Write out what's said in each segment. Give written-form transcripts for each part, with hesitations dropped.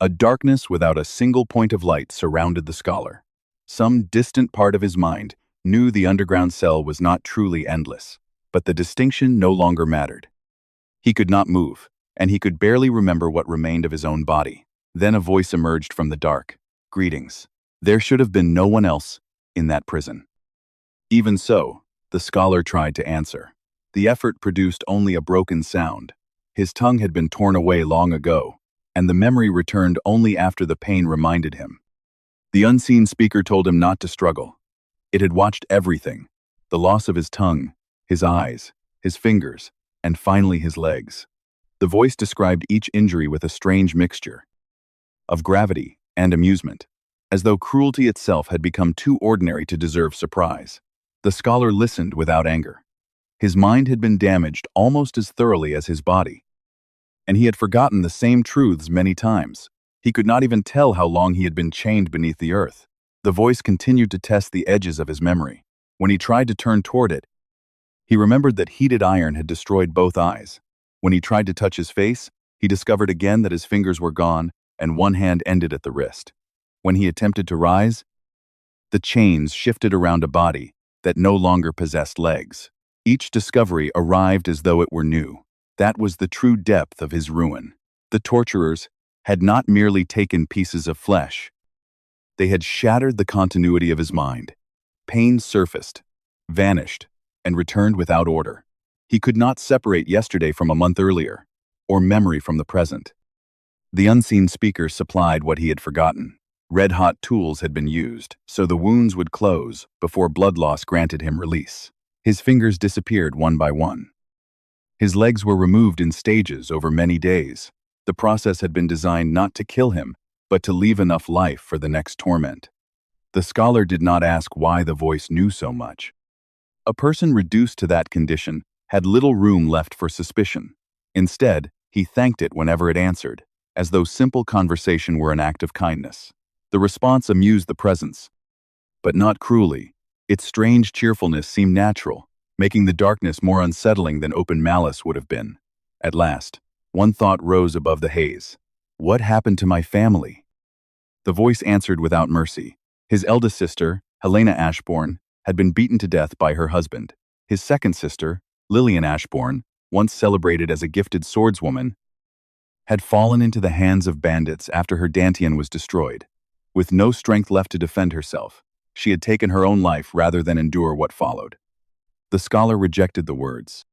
A darkness without a single point of light surrounded the scholar. Some distant part of his mind knew the underground cell was not truly endless, but the distinction no longer mattered. He could not move, and he could barely remember what remained of his own body. Then a voice emerged from the dark. Greetings. There should have been no one else in that prison. Even so, the scholar tried to answer. The effort produced only a broken sound. His tongue had been torn away long ago, and the memory returned only after the pain reminded him. The unseen speaker told him not to struggle. It had watched everything: the loss of his tongue, his eyes, his fingers, and finally his legs. The voice described each injury with a strange mixture of gravity and amusement, as though cruelty itself had become too ordinary to deserve surprise. The scholar listened without anger. His mind had been damaged almost as thoroughly as his body, and he had forgotten the same truths many times. He could not even tell how long he had been chained beneath the earth. The voice continued to test the edges of his memory. When he tried to turn toward it, he remembered that heated iron had destroyed both eyes. When he tried to touch his face, he discovered again that his fingers were gone and one hand ended at the wrist. When he attempted to rise, the chains shifted around a body that no longer possessed legs. Each discovery arrived as though it were new. That was the true depth of his ruin. The torturers had not merely taken pieces of flesh. They had shattered the continuity of his mind. Pain surfaced, vanished, and returned without order. He could not separate yesterday from a month earlier, or memory from the present. The unseen speaker supplied what he had forgotten. Red-hot tools had been used, so the wounds would close before blood loss granted him release. His fingers disappeared one by one. His legs were removed in stages over many days. The process had been designed not to kill him, but to leave enough life for the next torment. The scholar did not ask why the voice knew so much. A person reduced to that condition had little room left for suspicion. Instead, he thanked it whenever it answered, as though simple conversation were an act of kindness. The response amused the presence, but not cruelly. Its strange cheerfulness seemed natural, making the darkness more unsettling than open malice would have been. At last, one thought rose above the haze. What happened to my family? The voice answered without mercy. His eldest sister, Helena Ashbourne, had been beaten to death by her husband. His second sister, Lillian Ashbourne, once celebrated as a gifted swordswoman, had fallen into the hands of bandits after her Dantian was destroyed. With no strength left to defend herself, she had taken her own life rather than endure what followed. The scholar rejected the words.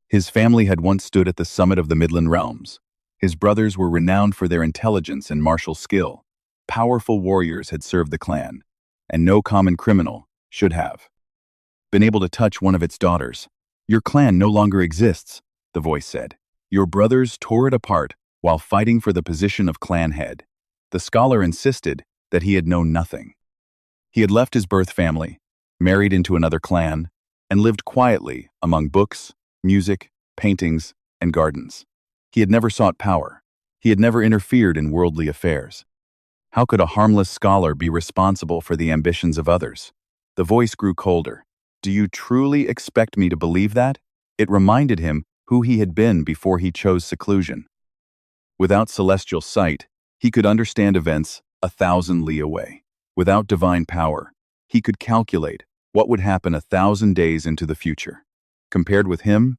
His family had once stood at the summit of the Midland realms. His brothers were renowned for their intelligence and martial skill. Powerful warriors had served the clan, and no common criminal should have been able to touch one of its daughters. Your clan no longer exists, the voice said. Your brothers tore it apart while fighting for the position of clan head. The scholar insisted that he had known nothing. He had left his birth family, married into another clan, and lived quietly among books, music, paintings, and gardens. He had never sought power. He had never interfered in worldly affairs. How could a harmless scholar be responsible for the ambitions of others? The voice grew colder. Do you truly expect me to believe that? It reminded him who he had been before he chose seclusion. Without celestial sight, he could understand events 1,000 li away. Without divine power, he could calculate what would happen 1,000 days into the future. Compared with him,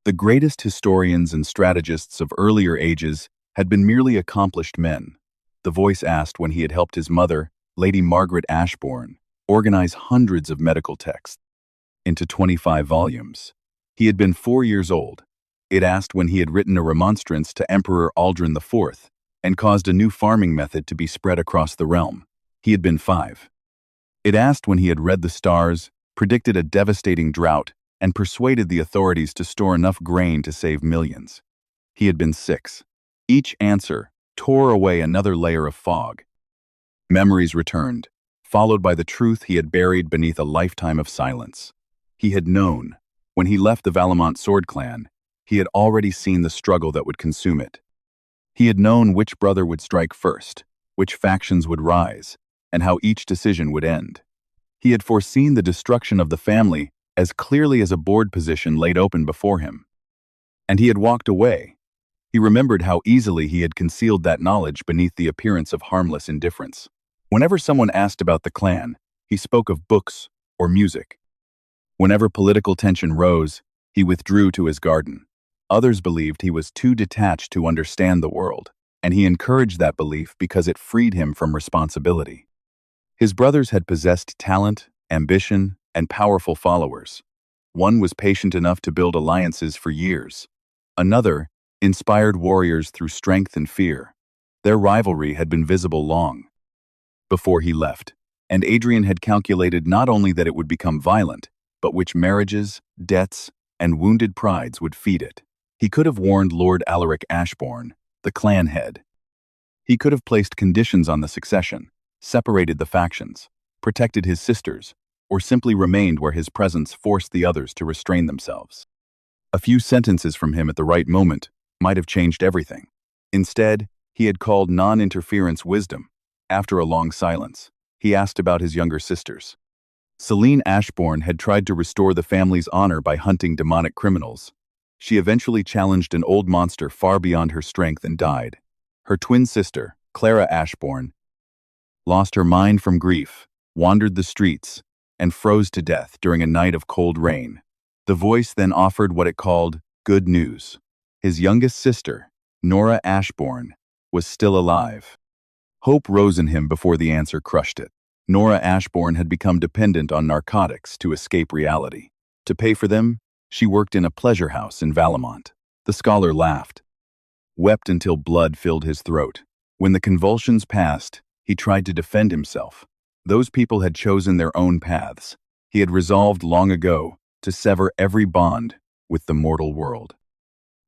the greatest historians and strategists of earlier ages had been merely accomplished men. The voice asked when he had helped his mother, Lady Margaret Ashbourne, organize hundreds of medical texts into 25 volumes. He had been 4 years old. It asked when he had written a remonstrance to Emperor Adrian IV and caused a new farming method to be spread across the realm. He had been 5. It asked when he had read the stars, predicted a devastating drought, and persuaded the authorities to store enough grain to save millions. He had been 6. Each answer tore away another layer of fog. Memories returned, followed by the truth he had buried beneath a lifetime of silence. He had known. When he left the Valamont sword clan, he had already seen the struggle that would consume it. He had known which brother would strike first, which factions would rise, and how each decision would end. He had foreseen the destruction of the family as clearly as a board position laid open before him. And he had walked away, He remembered how easily he had concealed that knowledge beneath the appearance of harmless indifference. Whenever someone asked about the clan, he spoke of books or music. Whenever political tension rose, he withdrew to his garden. Others believed he was too detached to understand the world, and he encouraged that belief because it freed him from responsibility. His brothers had possessed talent, ambition, and powerful followers. One was patient enough to build alliances for years. Another inspired warriors through strength and fear. Their rivalry had been visible long before he left, and Adrian had calculated not only that it would become violent, but which marriages, debts, and wounded prides would feed it. He could have warned Lord Alaric Ashbourne, the clan head. He could have placed conditions on the succession, separated the factions, protected his sisters, or simply remained where his presence forced the others to restrain themselves. A few sentences from him at the right moment might have changed everything. Instead, he had called non-interference wisdom. After a long silence, he asked about his younger sisters. Celine Ashbourne had tried to restore the family's honor by hunting demonic criminals. She eventually challenged an old monster far beyond her strength and died. Her twin sister, Clara Ashbourne, lost her mind from grief, wandered the streets, and froze to death during a night of cold rain. The voice then offered what it called good news. His youngest sister, Nora Ashbourne, was still alive. Hope rose in him before the answer crushed it. Nora Ashbourne had become dependent on narcotics to escape reality. To pay for them, she worked in a pleasure house in Valemont. The scholar laughed, wept until blood filled his throat. When the convulsions passed, he tried to defend himself. Those people had chosen their own paths. He had resolved long ago to sever every bond with the mortal world.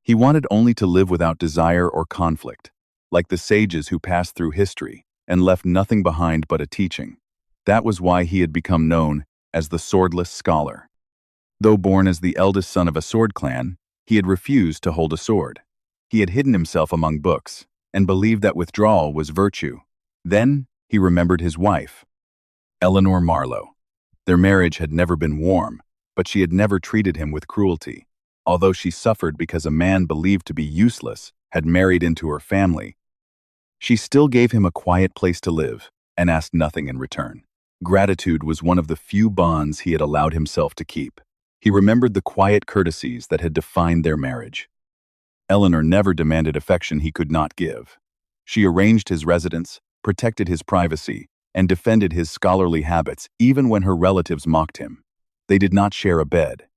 He wanted only to live without desire or conflict, like the sages who passed through history and left nothing behind but a teaching. That was why he had become known as the Swordless Scholar. Though born as the eldest son of a sword clan, he had refused to hold a sword. He had hidden himself among books and believed that withdrawal was virtue. Then he remembered his wife, Eleanor Marlowe. Their marriage had never been warm, but she had never treated him with cruelty. Although she suffered because a man believed to be useless had married into her family, she still gave him a quiet place to live and asked nothing in return. Gratitude was one of the few bonds he had allowed himself to keep. He remembered the quiet courtesies that had defined their marriage. Eleanor never demanded affection he could not give. She arranged his residence, protected his privacy, and defended his scholarly habits even when her relatives mocked him. They did not share a bed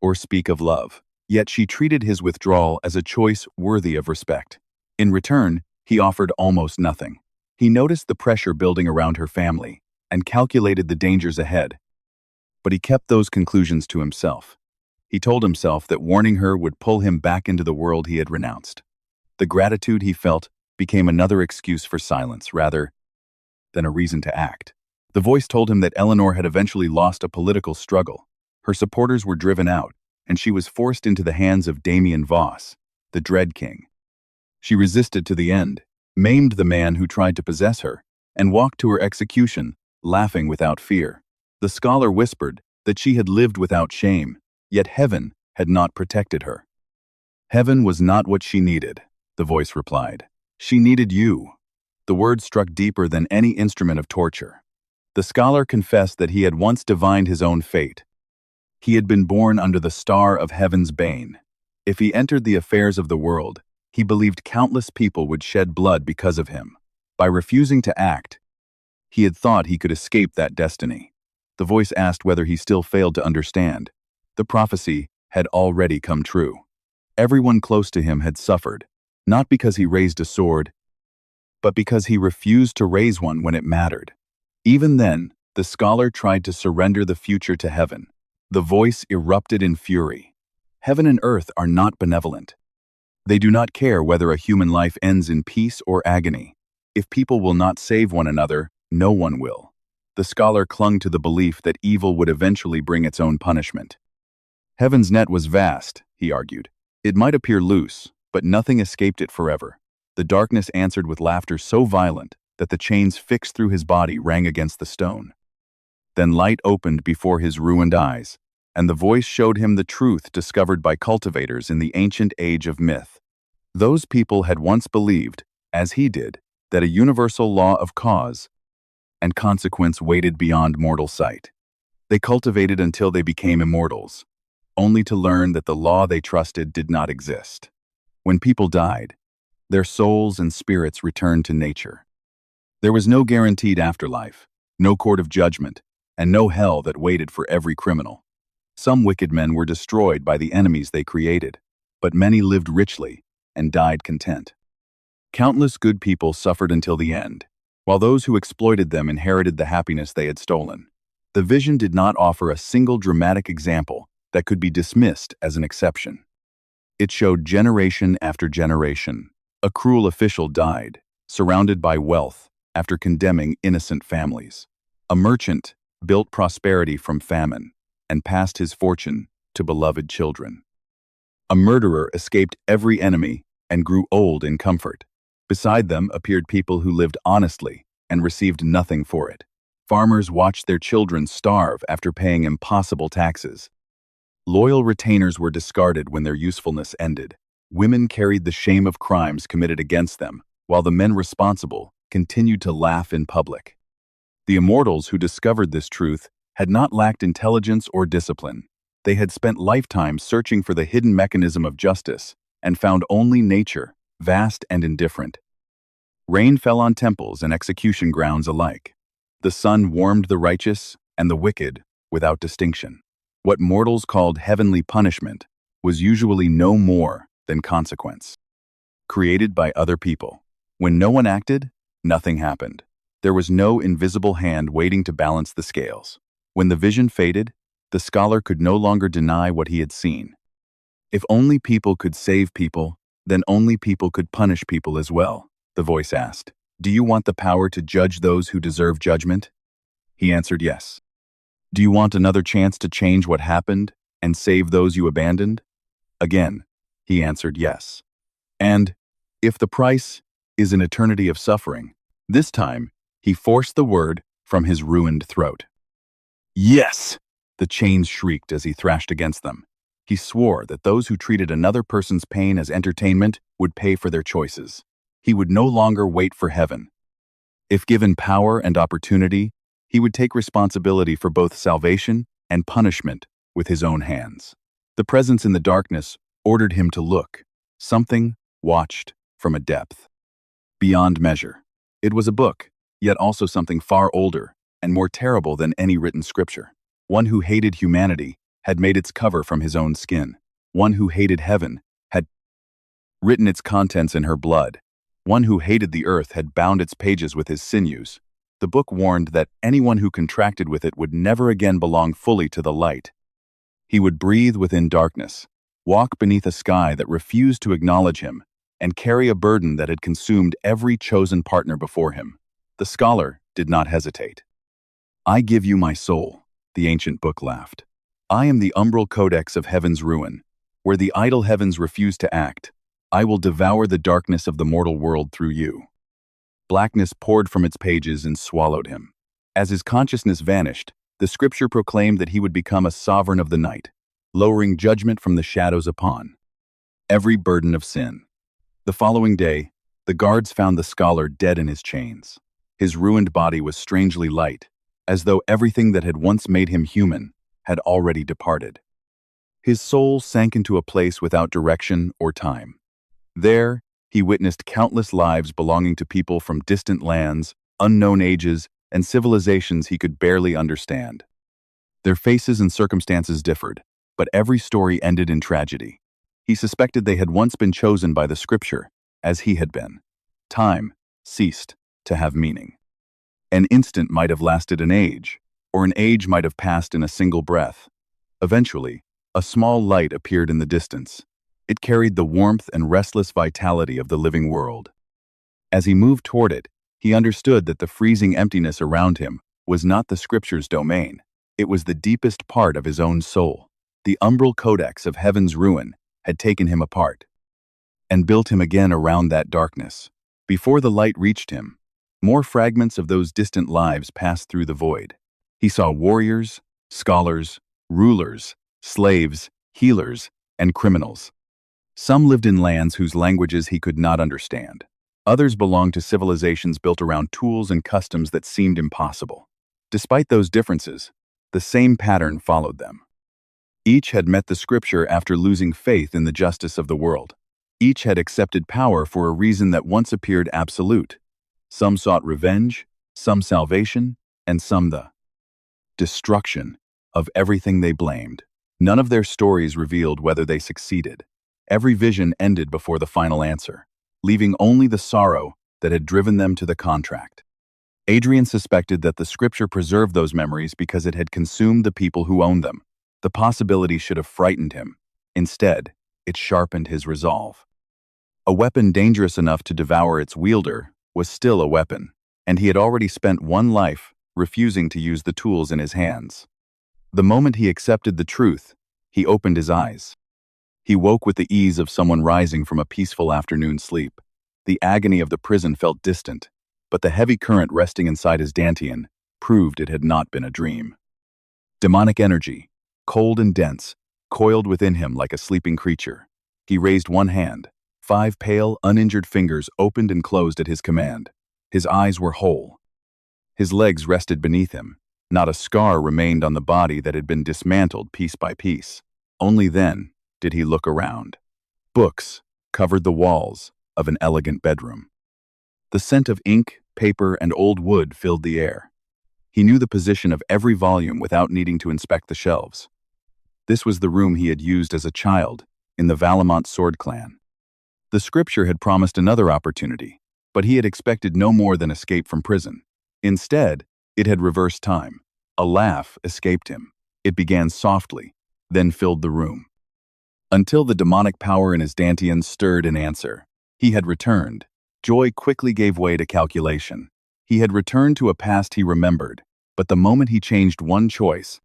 or speak of love, yet she treated his withdrawal as a choice worthy of respect. In return, he offered almost nothing. He noticed the pressure building around her family and calculated the dangers ahead. But he kept those conclusions to himself. He told himself that warning her would pull him back into the world he had renounced. The gratitude he felt became another excuse for silence rather than a reason to act. The voice told him that Eleanor had eventually lost a political struggle. Her supporters were driven out, and she was forced into the hands of Damien Voss, the Dread King. She resisted to the end, maimed the man who tried to possess her, and walked to her execution, laughing without fear. The scholar whispered that she had lived without shame, yet heaven had not protected her. Heaven was not what she needed, the voice replied. She needed you. The word struck deeper than any instrument of torture. The scholar confessed that he had once divined his own fate. He had been born under the star of heaven's bane. If he entered the affairs of the world, he believed countless people would shed blood because of him. By refusing to act, he had thought he could escape that destiny. The voice asked whether he still failed to understand. The prophecy had already come true. Everyone close to him had suffered, not because he raised a sword, but because he refused to raise one when it mattered. Even then, the scholar tried to surrender the future to heaven. The voice erupted in fury. Heaven and earth are not benevolent. They do not care whether a human life ends in peace or agony. If people will not save one another, no one will. The scholar clung to the belief that evil would eventually bring its own punishment. Heaven's net was vast, he argued. It might appear loose, but nothing escaped it forever. The darkness answered with laughter so violent that the chains fixed through his body rang against the stone. Then light opened before his ruined eyes, and the voice showed him the truth discovered by cultivators in the ancient age of myth. Those people had once believed, as he did, that a universal law of cause and consequence waited beyond mortal sight. They cultivated until they became immortals, only to learn that the law they trusted did not exist. When people died, their souls and spirits returned to nature. There was no guaranteed afterlife, no court of judgment, and no hell that waited for every criminal. Some wicked men were destroyed by the enemies they created, but many lived richly and died content. Countless good people suffered until the end, while those who exploited them inherited the happiness they had stolen. The vision did not offer a single dramatic example that could be dismissed as an exception. It showed generation after generation. A cruel official died, surrounded by wealth, after condemning innocent families. A merchant built prosperity from famine and passed his fortune to beloved children. A murderer escaped every enemy and grew old in comfort. Beside them appeared people who lived honestly and received nothing for it. Farmers watched their children starve after paying impossible taxes. Loyal retainers were discarded when their usefulness ended. Women carried the shame of crimes committed against them, while the men responsible continued to laugh in public. The immortals who discovered this truth had not lacked intelligence or discipline. They had spent lifetimes searching for the hidden mechanism of justice and found only nature, vast and indifferent. Rain fell on temples and execution grounds alike. The sun warmed the righteous and the wicked without distinction. What mortals called heavenly punishment was usually no more than consequence, created by other people. When no one acted, nothing happened. There was no invisible hand waiting to balance the scales. When the vision faded, the scholar could no longer deny what he had seen. If only people could save people, then only people could punish people as well, the voice asked. Do you want the power to judge those who deserve judgment? He answered yes. Do you want another chance to change what happened and save those you abandoned? Again, he answered yes. And, if the price is an eternity of suffering, this time he forced the word from his ruined throat. Yes! The chains shrieked as he thrashed against them. He swore that those who treated another person's pain as entertainment would pay for their choices. He would no longer wait for heaven. If given power and opportunity, he would take responsibility for both salvation and punishment with his own hands. The presence in the darkness ordered him to look. Something watched from a depth beyond measure. It was a book, yet also something far older and more terrible than any written scripture. One who hated humanity had made its cover from his own skin. One who hated heaven had written its contents in her blood. One who hated the earth had bound its pages with his sinews. The book warned that anyone who contracted with it would never again belong fully to the light. He would breathe within darkness, walk beneath a sky that refused to acknowledge him, and carry a burden that had consumed every chosen partner before him. The scholar did not hesitate. I give you my soul, the ancient book laughed. I am the Umbral Codex of heaven's ruin. Where the idle heavens refuse to act, I will devour the darkness of the mortal world through you. Blackness poured from its pages and swallowed him. As his consciousness vanished, the scripture proclaimed that he would become a sovereign of the night, lowering judgment from the shadows upon every burden of sin. The following day, the guards found the scholar dead in his chains. His ruined body was strangely light, as though everything that had once made him human had already departed. His soul sank into a place without direction or time. There, he witnessed countless lives belonging to people from distant lands, unknown ages, and civilizations he could barely understand. Their faces and circumstances differed, but every story ended in tragedy. He suspected they had once been chosen by the scripture, as he had been. Time ceased to have meaning. An instant might have lasted an age, or an age might have passed in a single breath. Eventually, a small light appeared in the distance. It carried the warmth and restless vitality of the living world. As he moved toward it, he understood that the freezing emptiness around him was not the scripture's domain. It was the deepest part of his own soul. The Umbral Codex of heaven's ruin had taken him apart and built him again around that darkness. Before the light reached him, more fragments of those distant lives passed through the void. He saw warriors, scholars, rulers, slaves, healers, and criminals. Some lived in lands whose languages he could not understand. Others belonged to civilizations built around tools and customs that seemed impossible. Despite those differences, the same pattern followed them. Each had met the scripture after losing faith in the justice of the world. Each had accepted power for a reason that once appeared absolute. Some sought revenge, some salvation, and some the destruction of everything they blamed. None of their stories revealed whether they succeeded. Every vision ended before the final answer, leaving only the sorrow that had driven them to the contract. Adrian suspected that the scripture preserved those memories because it had consumed the people who owned them. The possibility should have frightened him. Instead, it sharpened his resolve. A weapon dangerous enough to devour its wielder was still a weapon, and he had already spent one life refusing to use the tools in his hands. The moment he accepted the truth, he opened his eyes. He woke with the ease of someone rising from a peaceful afternoon sleep. The agony of the prison felt distant, but the heavy current resting inside his dantian proved it had not been a dream. Demonic energy, cold and dense, coiled within him like a sleeping creature. He raised one hand. 5 pale, uninjured fingers opened and closed at his command. His eyes were whole. His legs rested beneath him. Not a scar remained on the body that had been dismantled piece by piece. Only then did he look around. Books covered the walls of an elegant bedroom. The scent of ink, paper, and old wood filled the air. He knew the position of every volume without needing to inspect the shelves. This was the room he had used as a child in the Valamont Sword Clan. The scripture had promised another opportunity, but he had expected no more than escape from prison. Instead, it had reversed time. A laugh escaped him. It began softly, then filled the room. Until the demonic power in his dantian stirred in answer. He had returned. Joy quickly gave way to calculation. He had returned to a past he remembered, but the moment he changed one choice,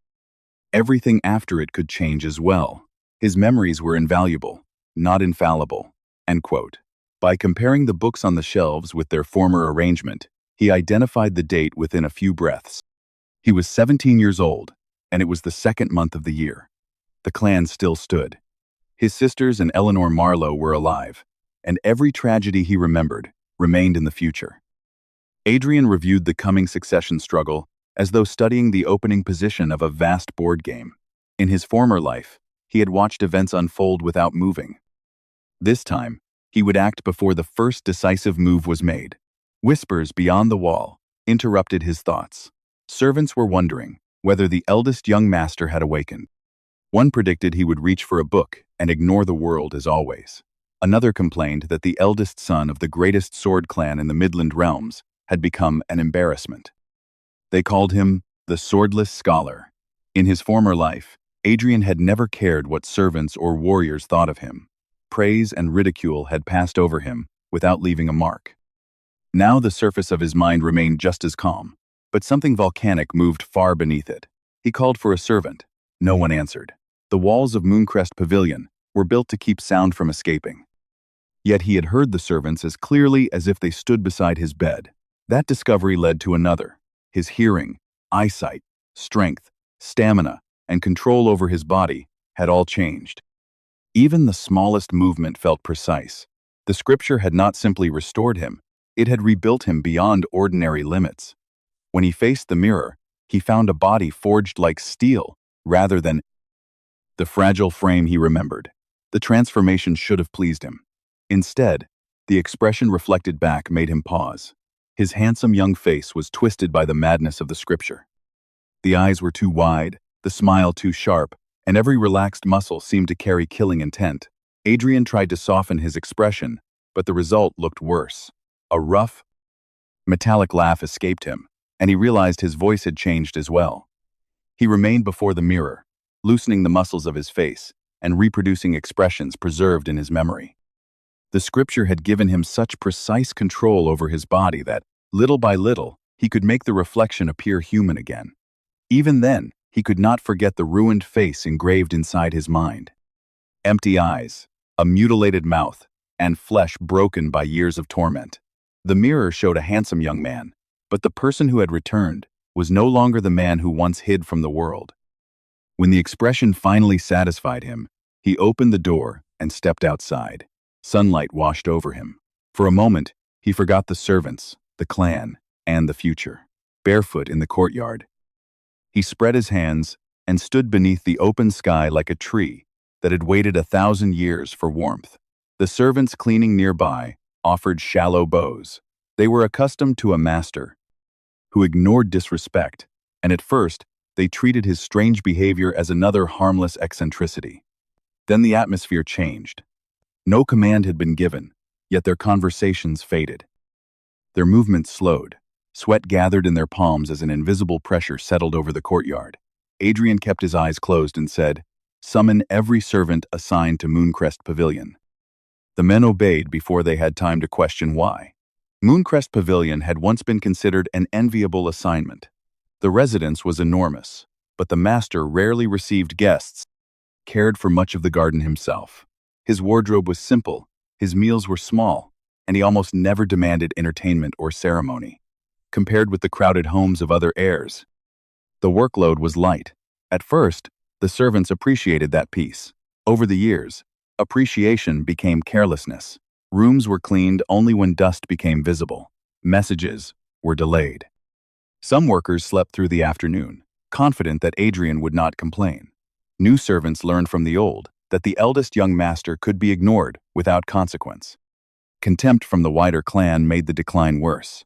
everything after it could change as well. His memories were invaluable, not infallible. End quote. By comparing the books on the shelves with their former arrangement, he identified the date within a few breaths. He was 17 years old, and it was the 2nd month of the year. The clan still stood. His sisters and Eleanor Marlowe were alive, and every tragedy he remembered remained in the future. Adrian reviewed the coming succession struggle as though studying the opening position of a vast board game. In his former life, he had watched events unfold without moving. This time, he would act before the first decisive move was made. Whispers beyond the wall interrupted his thoughts. Servants were wondering whether the eldest young master had awakened. One predicted he would reach for a book and ignore the world as always. Another complained that the eldest son of the greatest sword clan in the Midland realms had become an embarrassment. They called him the Swordless Scholar. In his former life, Adrian had never cared what servants or warriors thought of him. Praise and ridicule had passed over him without leaving a mark. Now the surface of his mind remained just as calm, but something volcanic moved far beneath it. He called for a servant. No one answered. The walls of Mooncrest Pavilion were built to keep sound from escaping. Yet he had heard the servants as clearly as if they stood beside his bed. That discovery led to another. His hearing, eyesight, strength, stamina, and control over his body had all changed. Even the smallest movement felt precise. The scripture had not simply restored him, it had rebuilt him beyond ordinary limits. When he faced the mirror, he found a body forged like steel, rather than the fragile frame he remembered. The transformation should have pleased him. Instead, the expression reflected back made him pause. His handsome young face was twisted by the madness of the scripture. The eyes were too wide, the smile too sharp, and every relaxed muscle seemed to carry killing intent. Adrian tried to soften his expression, but the result looked worse. A rough, metallic laugh escaped him, and he realized his voice had changed as well. He remained before the mirror, loosening the muscles of his face and reproducing expressions preserved in his memory. The scripture had given him such precise control over his body that, little by little, he could make the reflection appear human again. Even then, he could not forget the ruined face engraved inside his mind. Empty eyes, a mutilated mouth, and flesh broken by years of torment. The mirror showed a handsome young man, but the person who had returned was no longer the man who once hid from the world. When the expression finally satisfied him, he opened the door and stepped outside. Sunlight washed over him. For a moment, he forgot the servants, the clan, and the future. Barefoot in the courtyard, he spread his hands and stood beneath the open sky like a tree that had waited 1,000 years for warmth. The servants cleaning nearby offered shallow bows. They were accustomed to a master who ignored disrespect, and at first, they treated his strange behavior as another harmless eccentricity. Then the atmosphere changed. No command had been given, yet their conversations faded. Their movements slowed. Sweat gathered in their palms as an invisible pressure settled over the courtyard. Adrian kept his eyes closed and said, "Summon every servant assigned to Mooncrest Pavilion." The men obeyed before they had time to question why. Mooncrest Pavilion had once been considered an enviable assignment. The residence was enormous, but the master rarely received guests, cared for much of the garden himself. His wardrobe was simple, his meals were small, and he almost never demanded entertainment or ceremony. Compared with the crowded homes of other heirs, the workload was light. At first, the servants appreciated that peace. Over the years, appreciation became carelessness. Rooms were cleaned only when dust became visible. Messages were delayed. Some workers slept through the afternoon, confident that Adrian would not complain. New servants learned from the old that the eldest young master could be ignored without consequence. Contempt from the wider clan made the decline worse.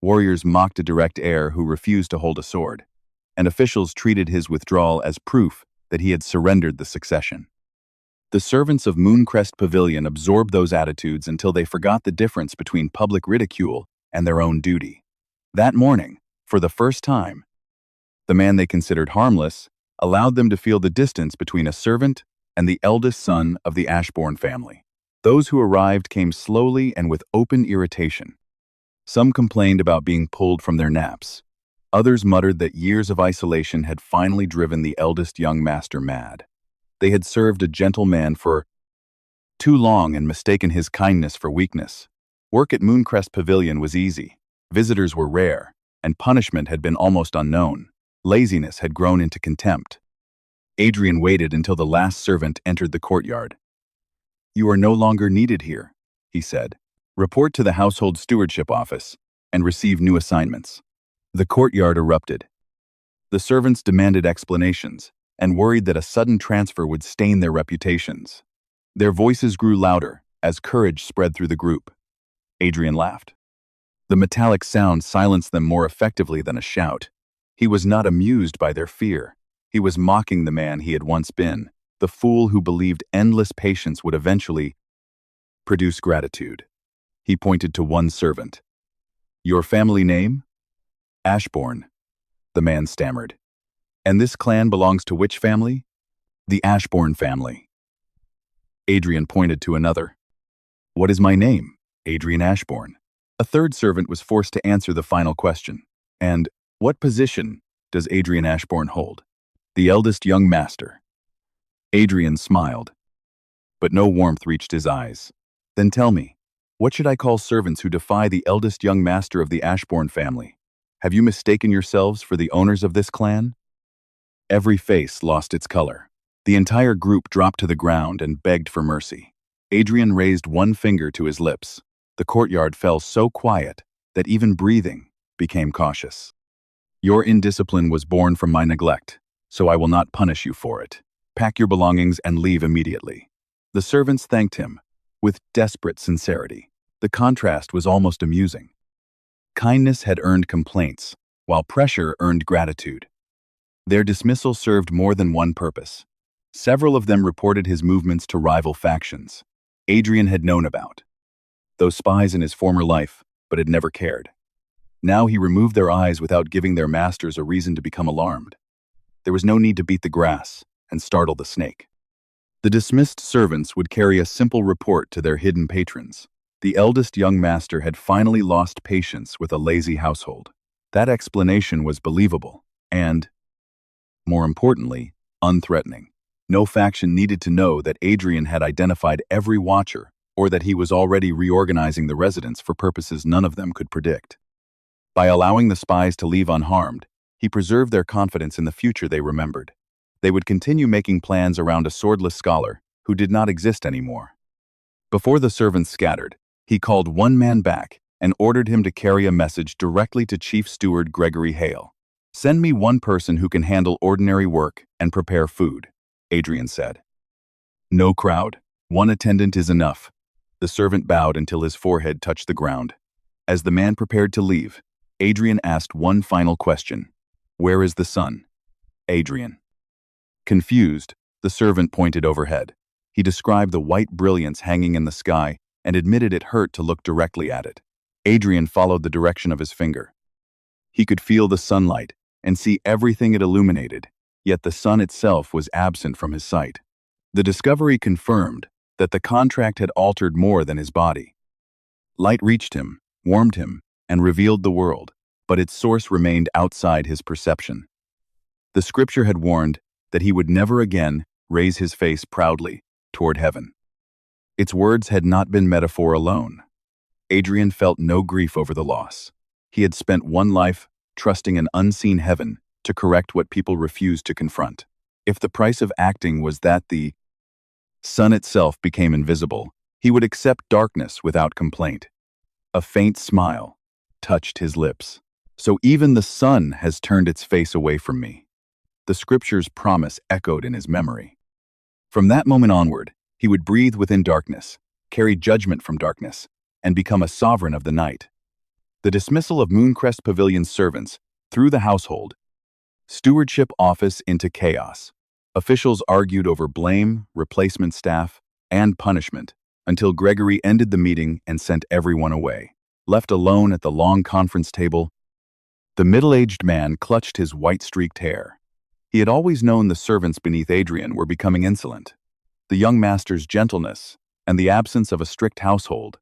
Warriors mocked a direct heir who refused to hold a sword, and officials treated his withdrawal as proof that he had surrendered the succession. The servants of Mooncrest Pavilion absorbed those attitudes until they forgot the difference between public ridicule and their own duty. That morning, for the first time, the man they considered harmless allowed them to feel the distance between a servant and the eldest son of the Ashbourne family. Those who arrived came slowly and with open irritation. Some complained about being pulled from their naps. Others muttered that years of isolation had finally driven the eldest young master mad. They had served a gentle man for too long and mistaken his kindness for weakness. Work at Mooncrest Pavilion was easy. Visitors were rare, and punishment had been almost unknown. Laziness had grown into contempt. Adrian waited until the last servant entered the courtyard. "You are no longer needed here," he said. "Report to the Household Stewardship Office and receive new assignments." The courtyard erupted. The servants demanded explanations and worried that a sudden transfer would stain their reputations. Their voices grew louder as courage spread through the group. Adrian laughed. The metallic sound silenced them more effectively than a shout. He was not amused by their fear. He was mocking the man he had once been, the fool who believed endless patience would eventually produce gratitude. He pointed to one servant. "Your family name?" "Ashbourne," the man stammered. "And this clan belongs to which family?" "The Ashbourne family." Adrian pointed to another. "What is my name?" "Adrian Ashbourne." A third servant was forced to answer the final question. "And what position does Adrian Ashbourne hold?" "The eldest young master." Adrian smiled, but no warmth reached his eyes. "Then tell me, what should I call servants who defy the eldest young master of the Ashbourne family? Have you mistaken yourselves for the owners of this clan?" Every face lost its color. The entire group dropped to the ground and begged for mercy. Adrian raised one finger to his lips. The courtyard fell so quiet that even breathing became cautious. "Your indiscipline was born from my neglect, so I will not punish you for it. Pack your belongings and leave immediately." The servants thanked him with desperate sincerity. The contrast was almost amusing. Kindness had earned complaints, while pressure earned gratitude. Their dismissal served more than one purpose. Several of them reported his movements to rival factions. Adrian had known about those spies in his former life, but had never cared. Now he removed their eyes without giving their masters a reason to become alarmed. There was no need to beat the grass and startle the snake. The dismissed servants would carry a simple report to their hidden patrons. The eldest young master had finally lost patience with a lazy household. That explanation was believable and, more importantly, unthreatening. No faction needed to know that Adrian had identified every watcher or that he was already reorganizing the residence for purposes none of them could predict. By allowing the spies to leave unharmed, he preserved their confidence in the future they remembered. They would continue making plans around a swordless scholar who did not exist anymore. Before the servants scattered, he called one man back and ordered him to carry a message directly to Chief Steward Gregory Hale. "Send me one person who can handle ordinary work and prepare food," Adrian said. "No crowd. One attendant is enough." The servant bowed until his forehead touched the ground. As the man prepared to leave, Adrian asked one final question. "Where is the sun?" Adrian. Confused, the servant pointed overhead. He described the white brilliance hanging in the sky and admitted it hurt to look directly at it. Adrian followed the direction of his finger. He could feel the sunlight and see everything it illuminated, yet the sun itself was absent from his sight. The discovery confirmed that the contract had altered more than his body. Light reached him, warmed him, and revealed the world, but its source remained outside his perception. The scripture had warned that he would never again raise his face proudly toward heaven. Its words had not been metaphor alone. Adrian felt no grief over the loss. He had spent one life trusting an unseen heaven to correct what people refused to confront. If the price of acting was that the sun itself became invisible, he would accept darkness without complaint. A faint smile touched his lips. "So even the sun has turned its face away from me." The scripture's promise echoed in his memory. From that moment onward, he would breathe within darkness, carry judgment from darkness, and become a sovereign of the night. The dismissal of Mooncrest Pavilion's servants threw the household stewardship office into chaos. Officials argued over blame, replacement staff, and punishment until Gregory ended the meeting and sent everyone away. Left alone at the long conference table, the middle-aged man clutched his white-streaked hair. He had always known the servants beneath Adrian were becoming insolent. The young master's gentleness and the absence of a strict household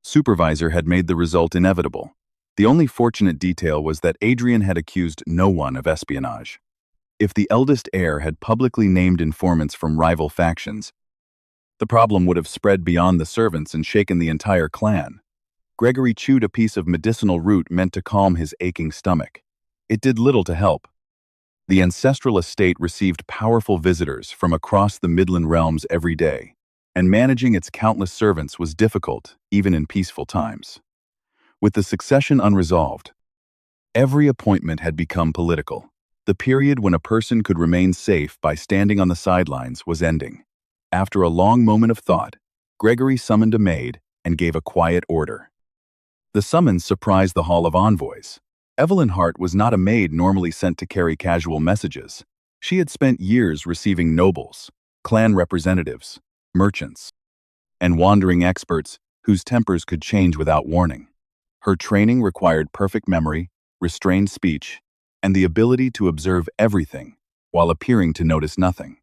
supervisor had made the result inevitable. The only fortunate detail was that Adrian had accused no one of espionage. If the eldest heir had publicly named informants from rival factions, the problem would have spread beyond the servants and shaken the entire clan. Gregory chewed a piece of medicinal root meant to calm his aching stomach. It did little to help. The ancestral estate received powerful visitors from across the Midland realms every day, and managing its countless servants was difficult, even in peaceful times. With the succession unresolved, every appointment had become political. The period when a person could remain safe by standing on the sidelines was ending. After a long moment of thought, Gregory summoned a maid and gave a quiet order. The summons surprised the Hall of Envoys. Evelyn Hart was not a maid normally sent to carry casual messages. She had spent years receiving nobles, clan representatives, merchants, and wandering experts whose tempers could change without warning. Her training required perfect memory, restrained speech, and the ability to observe everything while appearing to notice nothing.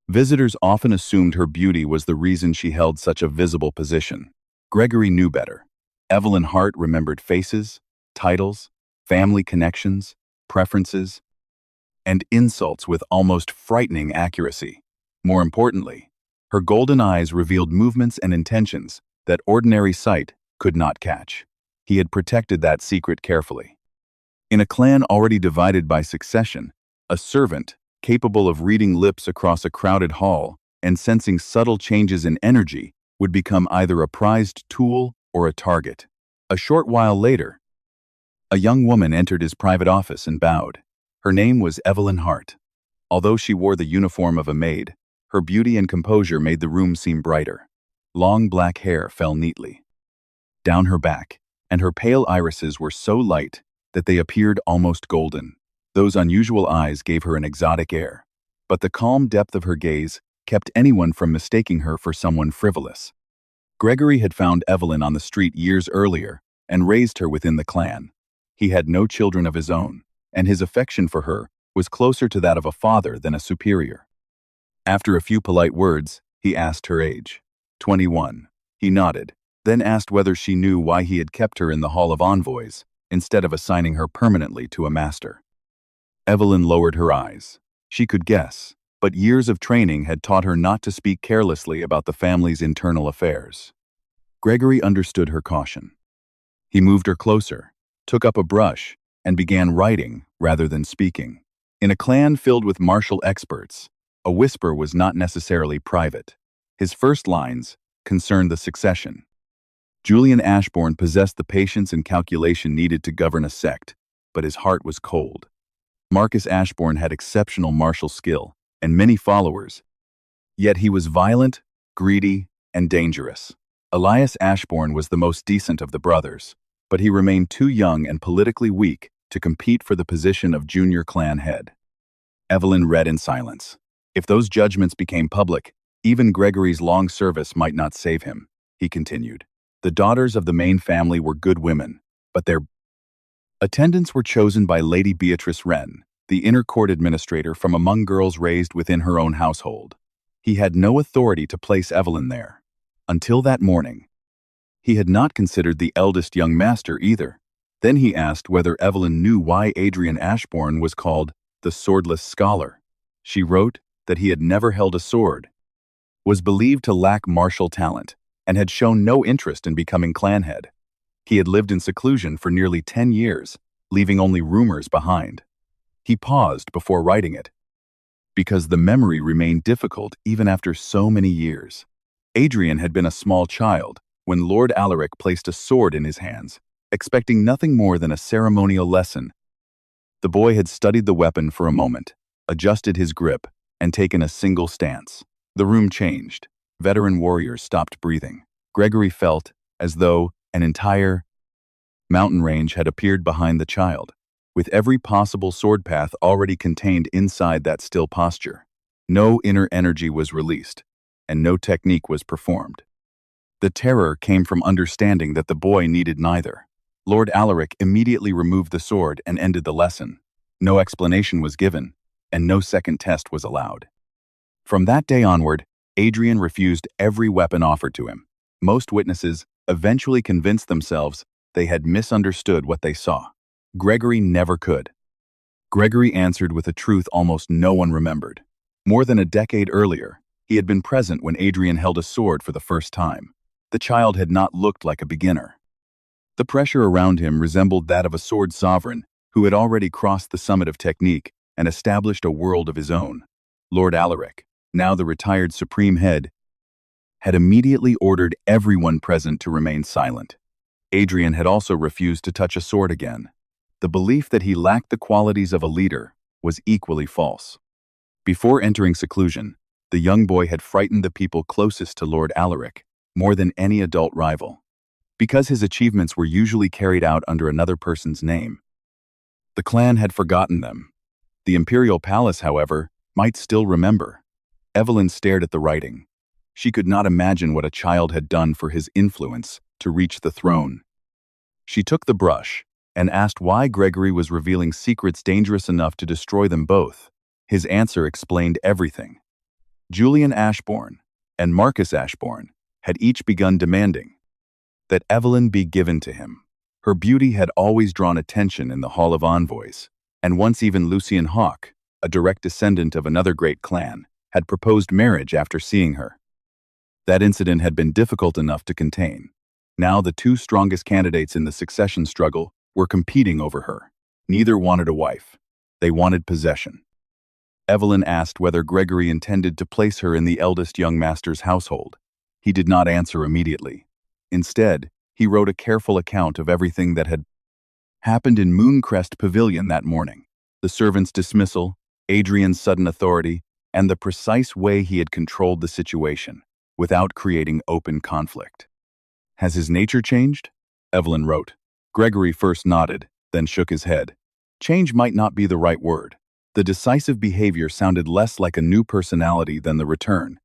Visitors often assumed her beauty was the reason she held such a visible position. Gregory knew better. Evelyn Hart remembered faces, titles, family connections, preferences, and insults with almost frightening accuracy. More importantly, her golden eyes revealed movements and intentions that ordinary sight could not catch. He had protected that secret carefully. In a clan already divided by succession, a servant, capable of reading lips across a crowded hall and sensing subtle changes in energy, would become either a prized tool or a target. A short while later, a young woman entered his private office and bowed. Her name was Evelyn Hart. Although she wore the uniform of a maid, her beauty and composure made the room seem brighter. Long black hair fell neatly down her back, and her pale irises were so light that they appeared almost golden. Those unusual eyes gave her an exotic air, but the calm depth of her gaze kept anyone from mistaking her for someone frivolous. Gregory had found Evelyn on the street years earlier and raised her within the clan. He had no children of his own, and his affection for her was closer to that of a father than a superior. After a few polite words, he asked her age. 21. He nodded, then asked whether she knew why he had kept her in the Hall of Envoys instead of assigning her permanently to a master. Evelyn lowered her eyes. She could guess, but years of training had taught her not to speak carelessly about the family's internal affairs. Gregory understood her caution. He moved her closer, took up a brush, and began writing rather than speaking. In a clan filled with martial experts, A whisper was not necessarily private. His first lines concerned the succession. Julian Ashbourne possessed the patience and calculation needed to govern a sect, but his heart was cold. Marcus Ashbourne had exceptional martial skill and many followers, yet he was violent, greedy, and dangerous. Elias Ashbourne was the most decent of the brothers, but he remained too young and politically weak to compete for the position of junior clan head. Evelyn read in silence. If those judgments became public, even Gregory's long service might not save him, he continued. The daughters of the main family were good women, but their attendants were chosen by Lady Beatrice Wren, the inner court administrator from among girls raised within her own household. He had no authority to place Evelyn there. Until that morning. He had not considered the eldest young master either. Then he asked whether Evelyn knew why Adrian Ashbourne was called the Swordless Scholar. She wrote that he had never held a sword, was believed to lack martial talent, and had shown no interest in becoming clan head. He had lived in seclusion for nearly 10 years, leaving only rumors behind. He paused before writing it, because the memory remained difficult even after so many years. Adrian had been a small child when Lord Alaric placed a sword in his hands, expecting nothing more than a ceremonial lesson. The boy had studied the weapon for a moment, adjusted his grip, and taken a single stance. The room changed. Veteran warriors stopped breathing. Gregory felt as though an entire mountain range had appeared behind the child, with every possible sword path already contained inside that still posture. No inner energy was released, and no technique was performed. The terror came from understanding that the boy needed neither. Lord Alaric immediately removed the sword and ended the lesson. No explanation was given, and no second test was allowed. From that day onward, Adrian refused every weapon offered to him. Most witnesses eventually convinced themselves they had misunderstood what they saw. Gregory never could. Gregory answered with a truth almost no one remembered. More than a decade earlier, he had been present when Adrian held a sword for the first time. The child had not looked like a beginner. The pressure around him resembled that of a sword sovereign who had already crossed the summit of technique and established a world of his own. Lord Alaric, now the retired supreme head, had immediately ordered everyone present to remain silent. Adrian had also refused to touch a sword again. The belief that he lacked the qualities of a leader was equally false. Before entering seclusion, the young boy had frightened the people closest to Lord Alaric more than any adult rival. Because his achievements were usually carried out under another person's name, the clan had forgotten them. The imperial palace, however, might still remember. Evelyn stared at the writing. She could not imagine what a child had done for his influence to reach the throne. She took the brush and asked why Gregory was revealing secrets dangerous enough to destroy them both. His answer explained everything. Julian Ashbourne and Marcus Ashbourne had each begun demanding that Evelyn be given to him. Her beauty had always drawn attention in the Hall of Envoys, and once even Lucian Hawke, a direct descendant of another great clan, had proposed marriage after seeing her. That incident had been difficult enough to contain. Now the two strongest candidates in the succession struggle were competing over her. Neither wanted a wife. They wanted possession. Evelyn asked whether Gregory intended to place her in the eldest young master's household. He did not answer immediately. Instead, he wrote a careful account of everything that had happened in Mooncrest Pavilion that morning. The servant's dismissal, Adrian's sudden authority, and the precise way he had controlled the situation, without creating open conflict. Has his nature changed? Evelyn wrote. Gregory first nodded, then shook his head. Change might not be the right word. The decisive behavior sounded less like a new personality than the return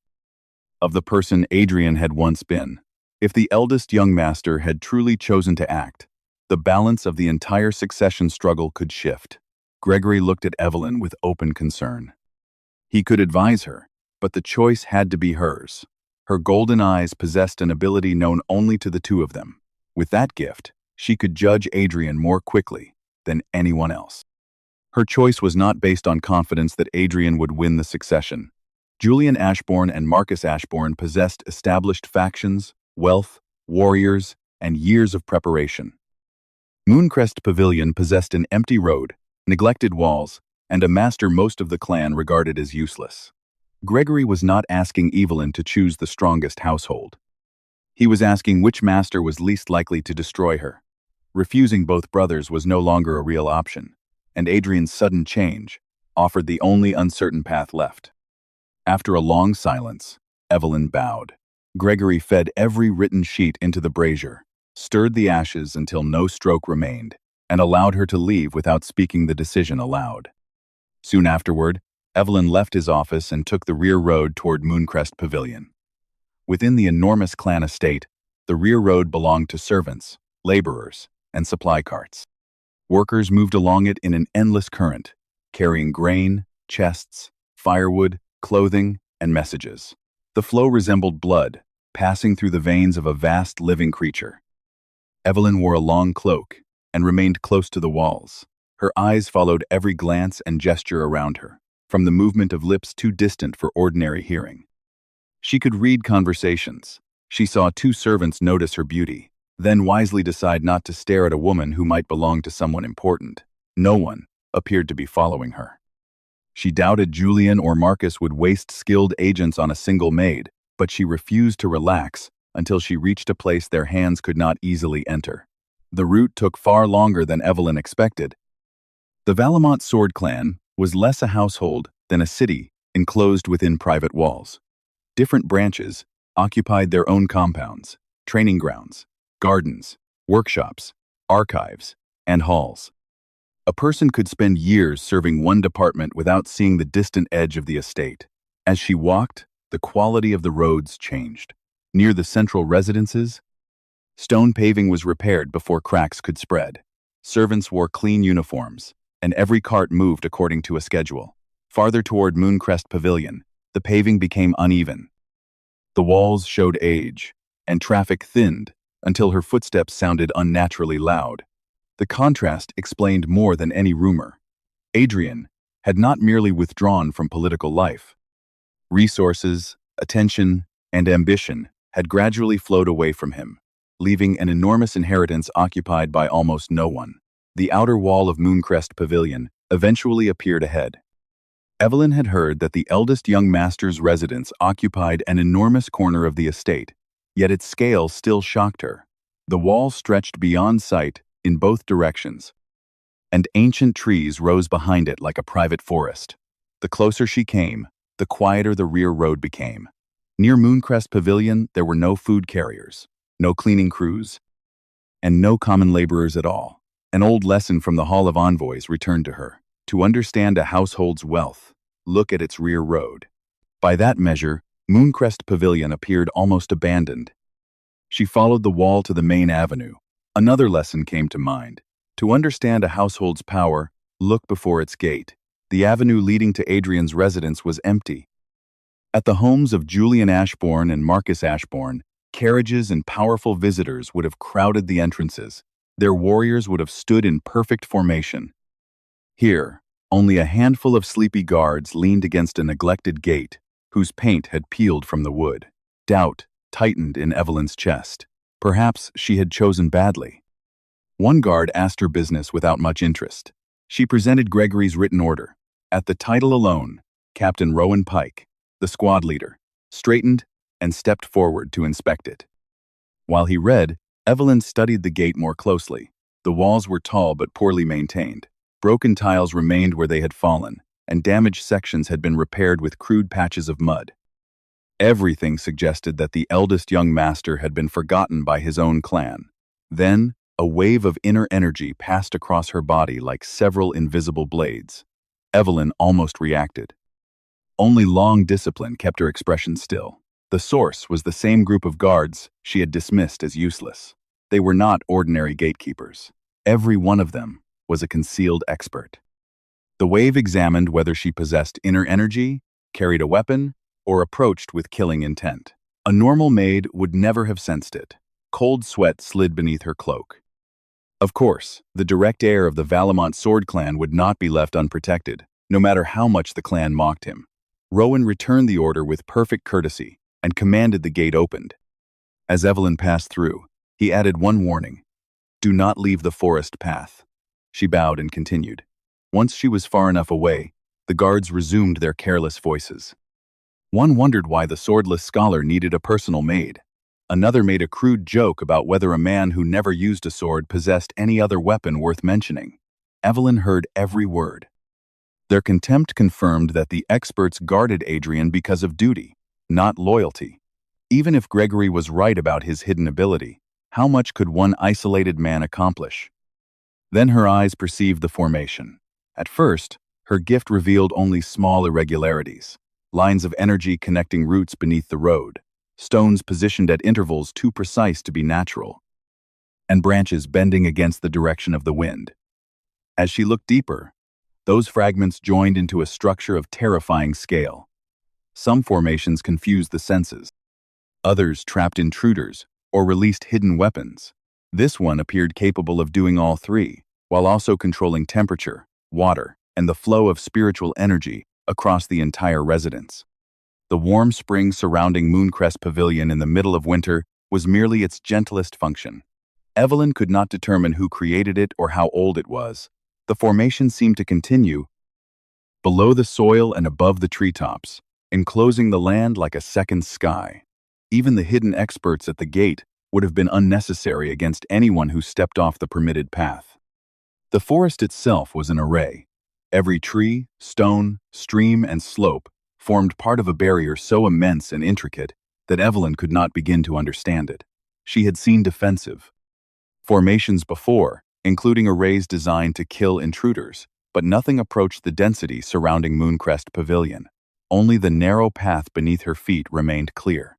of the person Adrian had once been. If the eldest young master had truly chosen to act, the balance of the entire succession struggle could shift. Gregory looked at Evelyn with open concern. He could advise her, but the choice had to be hers. Her golden eyes possessed an ability known only to the two of them. With that gift, she could judge Adrian more quickly than anyone else. Her choice was not based on confidence that Adrian would win the succession. Julian Ashbourne and Marcus Ashbourne possessed established factions, wealth, warriors, and years of preparation. Mooncrest Pavilion possessed an empty road, neglected walls, and a master most of the clan regarded as useless. Gregory was not asking Evelyn to choose the strongest household. He was asking which master was least likely to destroy her. Refusing both brothers was no longer a real option, and Adrian's sudden change offered the only uncertain path left. After a long silence, Evelyn bowed. Gregory fed every written sheet into the brazier, stirred the ashes until no stroke remained, and allowed her to leave without speaking the decision aloud. Soon afterward, Evelyn left his office and took the rear road toward Mooncrest Pavilion. Within the enormous clan estate, the rear road belonged to servants, laborers, and supply carts. Workers moved along it in an endless current, carrying grain, chests, firewood, clothing, and messages. The flow resembled blood, passing through the veins of a vast living creature. Evelyn wore a long cloak and remained close to the walls. Her eyes followed every glance and gesture around her, from the movement of lips too distant for ordinary hearing. She could read conversations. She saw two servants notice her beauty, then wisely decide not to stare at a woman who might belong to someone important. No one appeared to be following her. She doubted Julian or Marcus would waste skilled agents on a single maid, but she refused to relax until she reached a place their hands could not easily enter. The route took far longer than Evelyn expected. The Valamont Sword Clan was less a household than a city enclosed within private walls. Different branches occupied their own compounds, training grounds, gardens, workshops, archives, and halls. A person could spend years serving one department without seeing the distant edge of the estate. As she walked, the quality of the roads changed. Near the central residences, stone paving was repaired before cracks could spread. Servants wore clean uniforms, and every cart moved according to a schedule. Farther toward Mooncrest Pavilion, the paving became uneven. The walls showed age, and traffic thinned until her footsteps sounded unnaturally loud. The contrast explained more than any rumor. Adrian had not merely withdrawn from political life. Resources, attention, and ambition had gradually flowed away from him, leaving an enormous inheritance occupied by almost no one. The outer wall of Mooncrest Pavilion eventually appeared ahead. Evelyn had heard that the eldest young master's residence occupied an enormous corner of the estate, yet its scale still shocked her. The wall stretched beyond sight in both directions, and ancient trees rose behind it like a private forest. The closer she came, the quieter the rear road became. Near Mooncrest Pavilion, there were no food carriers, no cleaning crews, and no common laborers at all. An old lesson from the Hall of Envoys returned to her. To understand a household's wealth, look at its rear road. By that measure, Mooncrest Pavilion appeared almost abandoned. She followed the wall to the main avenue. Another lesson came to mind. To understand a household's power, look before its gate. The avenue leading to Adrian's residence was empty. At the homes of Julian Ashbourne and Marcus Ashbourne, carriages and powerful visitors would have crowded the entrances. Their warriors would have stood in perfect formation. Here, only a handful of sleepy guards leaned against a neglected gate, whose paint had peeled from the wood. Doubt tightened in Evelyn's chest. Perhaps she had chosen badly. One guard asked her business without much interest. She presented Gregory's written order. At the title alone, Captain Rowan Pike, the squad leader, straightened and stepped forward to inspect it. While he read, Evelyn studied the gate more closely. The walls were tall but poorly maintained. Broken tiles remained where they had fallen, and damaged sections had been repaired with crude patches of mud. Everything suggested that the eldest young master had been forgotten by his own clan. Then, a wave of inner energy passed across her body like several invisible blades. Evelyn almost reacted. Only long discipline kept her expression still. The source was the same group of guards she had dismissed as useless. They were not ordinary gatekeepers. Every one of them was a concealed expert. The wave examined whether she possessed inner energy, carried a weapon, or approached with killing intent. A normal maid would never have sensed it. Cold sweat slid beneath her cloak. Of course, the direct heir of the Valamont Sword Clan would not be left unprotected, no matter how much the clan mocked him. Rowan returned the order with perfect courtesy and commanded the gate opened. As Evelyn passed through, he added one warning: "Do not leave the forest path." She bowed and continued. Once she was far enough away, the guards resumed their careless voices. One wondered why the Swordless Scholar needed a personal maid. Another made a crude joke about whether a man who never used a sword possessed any other weapon worth mentioning. Evelyn heard every word. Their contempt confirmed that the experts guarded Adrian because of duty, not loyalty. Even if Gregory was right about his hidden ability, how much could one isolated man accomplish? Then her eyes perceived the formation. At first, her gift revealed only small irregularities, lines of energy connecting roots beneath the road, stones positioned at intervals too precise to be natural, and branches bending against the direction of the wind. As she looked deeper, those fragments joined into a structure of terrifying scale. Some formations confused the senses. Others trapped intruders or released hidden weapons. This one appeared capable of doing all three, while also controlling temperature, water, and the flow of spiritual energy across the entire residence. The warm spring surrounding Mooncrest Pavilion in the middle of winter was merely its gentlest function. Evelyn could not determine who created it or how old it was. The formation seemed to continue below the soil and above the treetops, enclosing the land like a second sky. Even the hidden experts at the gate would have been unnecessary against anyone who stepped off the permitted path. The forest itself was an array. Every tree, stone, stream, and slope formed part of a barrier so immense and intricate that Evelyn could not begin to understand it. She had seen defensive formations before, including arrays designed to kill intruders, but nothing approached the density surrounding Mooncrest Pavilion. Only the narrow path beneath her feet remained clear.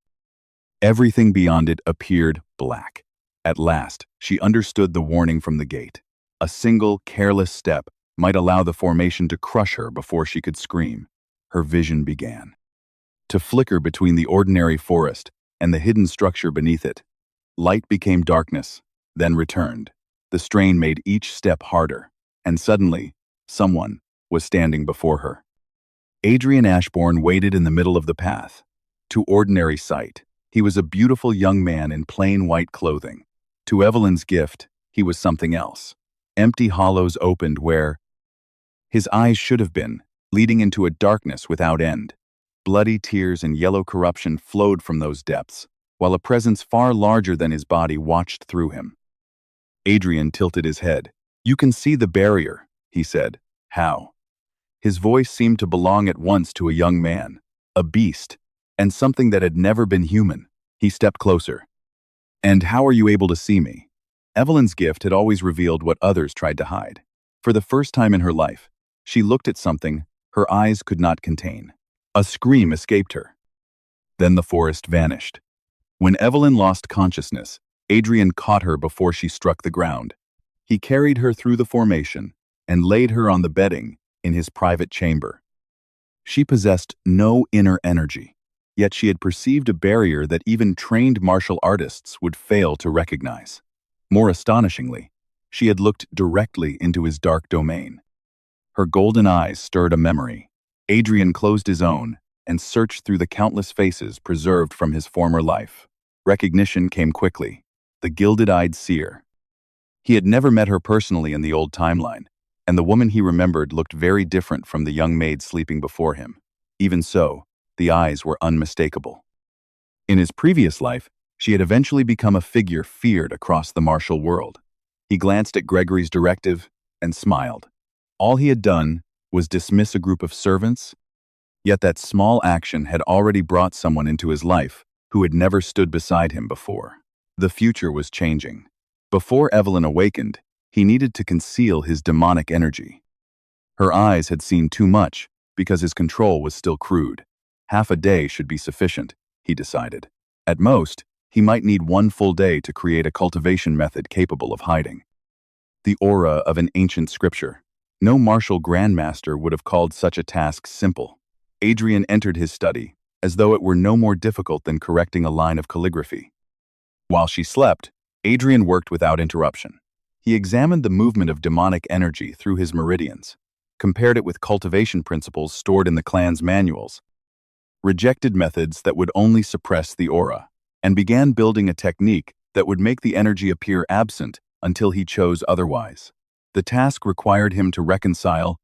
Everything beyond it appeared black. At last, she understood the warning from the gate. A single, careless step might allow the formation to crush her before she could scream. Her vision began to flicker between the ordinary forest and the hidden structure beneath it. Light became darkness, then returned. The strain made each step harder, and suddenly, someone was standing before her. Adrian Ashbourne waited in the middle of the path. To ordinary sight, he was a beautiful young man in plain white clothing. To Evelyn's gift, he was something else. Empty hollows opened where his eyes should have been, leading into a darkness without end. Bloody tears and yellow corruption flowed from those depths, while a presence far larger than his body watched through him. Adrian tilted his head. "You can see the barrier," he said. "How?" His voice seemed to belong at once to a young man, a beast, and something that had never been human. He stepped closer. "And how are you able to see me?" Evelyn's gift had always revealed what others tried to hide. For the first time in her life, she looked at something her eyes could not contain. A scream escaped her. Then the forest vanished. When Evelyn lost consciousness, Adrian caught her before she struck the ground. He carried her through the formation and laid her on the bedding in his private chamber. She possessed no inner energy, yet she had perceived a barrier that even trained martial artists would fail to recognize. More astonishingly, she had looked directly into his dark domain. Her golden eyes stirred a memory. Adrian closed his own and searched through the countless faces preserved from his former life. Recognition came quickly. The gilded-eyed seer. He had never met her personally in the old timeline, and the woman he remembered looked very different from the young maid sleeping before him. Even so, the eyes were unmistakable. In his previous life, she had eventually become a figure feared across the martial world. He glanced at Gregory's directive and smiled. All he had done was dismiss a group of servants, yet that small action had already brought someone into his life who had never stood beside him before. The future was changing. Before Evelyn awakened, he needed to conceal his demonic energy. Her eyes had seen too much because his control was still crude. Half a day should be sufficient, he decided. At most, he might need one full day to create a cultivation method capable of hiding. The aura of an ancient scripture. No martial grandmaster would have called such a task simple. Adrian entered his study, as though it were no more difficult than correcting a line of calligraphy. While she slept, Adrian worked without interruption. He examined the movement of demonic energy through his meridians, compared it with cultivation principles stored in the clan's manuals, rejected methods that would only suppress the aura, and began building a technique that would make the energy appear absent until he chose otherwise. The task required him to reconcile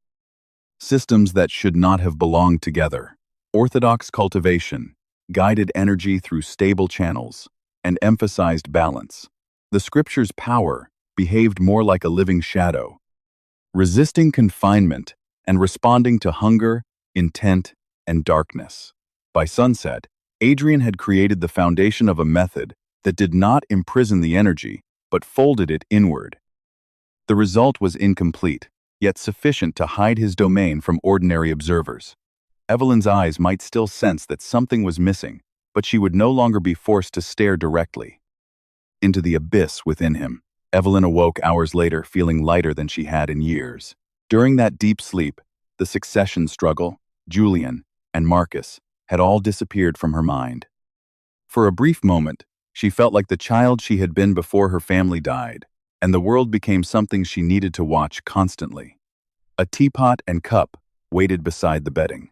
systems that should not have belonged together. Orthodox cultivation guided energy through stable channels and emphasized balance. The scripture's power behaved more like a living shadow, resisting confinement and responding to hunger, intent, and darkness. By sunset, Adrian had created the foundation of a method that did not imprison the energy, but folded it inward. The result was incomplete, yet sufficient to hide his domain from ordinary observers. Evelyn's eyes might still sense that something was missing, but she would no longer be forced to stare directly into the abyss within him. Evelyn awoke hours later feeling lighter than she had in years. During that deep sleep, the succession struggle, Julian, and Marcus had all disappeared from her mind. For a brief moment, she felt like the child she had been before her family died, and the world became something she needed to watch constantly. A teapot and cup waited beside the bedding.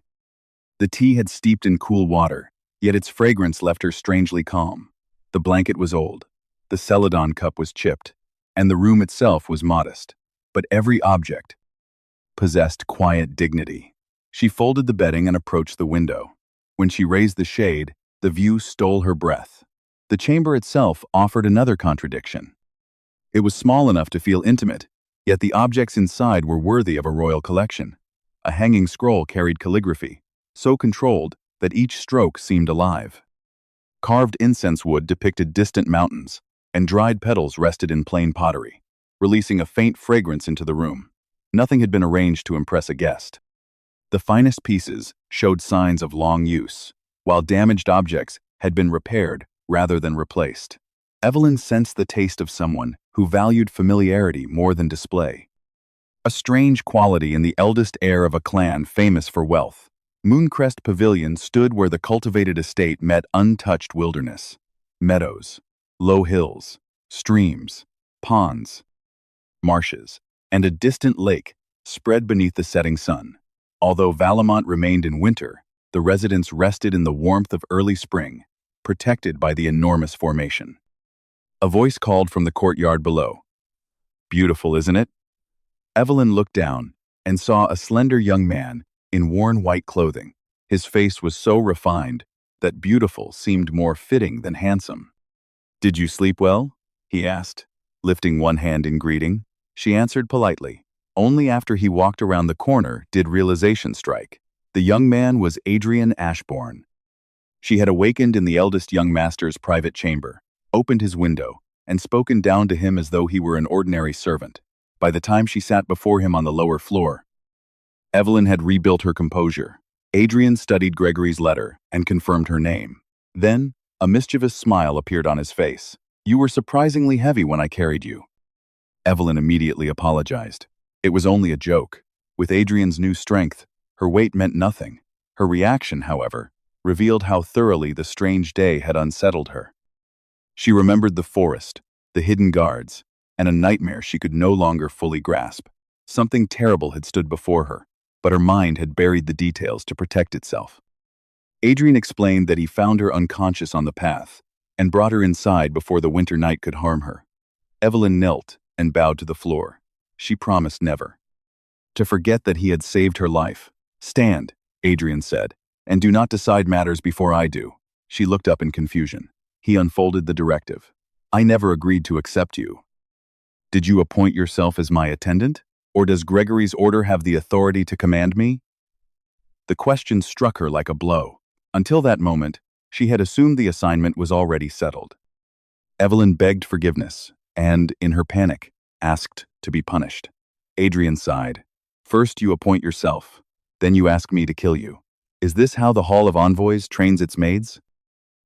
The tea had steeped in cool water, yet its fragrance left her strangely calm. The blanket was old, the celadon cup was chipped, and the room itself was modest, but every object possessed quiet dignity. She folded the bedding and approached the window. When she raised the shade, the view stole her breath. The chamber itself offered another contradiction. It was small enough to feel intimate, yet the objects inside were worthy of a royal collection. A hanging scroll carried calligraphy, so controlled that each stroke seemed alive. Carved incense wood depicted distant mountains, and dried petals rested in plain pottery, releasing a faint fragrance into the room. Nothing had been arranged to impress a guest. The finest pieces showed signs of long use, while damaged objects had been repaired rather than replaced. Evelyn sensed the taste of someone who valued familiarity more than display. A strange quality in the eldest heir of a clan famous for wealth. Mooncrest Pavilion stood where the cultivated estate met untouched wilderness. Meadows, low hills, streams, ponds, marshes, and a distant lake spread beneath the setting sun. Although Valemont remained in winter, the residents rested in the warmth of early spring, protected by the enormous formation. A voice called from the courtyard below. "Beautiful, isn't it?" Evelyn looked down and saw a slender young man in worn white clothing. His face was so refined that beautiful seemed more fitting than handsome. "Did you sleep well?" he asked, lifting one hand in greeting. She answered politely. Only after he walked around the corner did realization strike. The young man was Adrian Ashbourne. She had awakened in the eldest young master's private chamber, opened his window, and spoken down to him as though he were an ordinary servant. By the time she sat before him on the lower floor, Evelyn had rebuilt her composure. Adrian studied Gregory's letter and confirmed her name. Then, a mischievous smile appeared on his face. "You were surprisingly heavy when I carried you." Evelyn immediately apologized. It was only a joke. With Adrian's new strength, her weight meant nothing. Her reaction, however, revealed how thoroughly the strange day had unsettled her. She remembered the forest, the hidden guards, and a nightmare she could no longer fully grasp. Something terrible had stood before her, but her mind had buried the details to protect itself. Adrian explained that he found her unconscious on the path and brought her inside before the winter night could harm her. Evelyn knelt and bowed to the floor. She promised never to forget that he had saved her life. "Stand," Adrian said, "and do not decide matters before I do." She looked up in confusion. He unfolded the directive. "I never agreed to accept you. Did you appoint yourself as my attendant? Or does Gregory's order have the authority to command me?" The question struck her like a blow. Until that moment, she had assumed the assignment was already settled. Evelyn begged forgiveness and, in her panic, asked to be punished. Adrian sighed. "First you appoint yourself, then you ask me to kill you. Is this how the Hall of Envoys trains its maids?"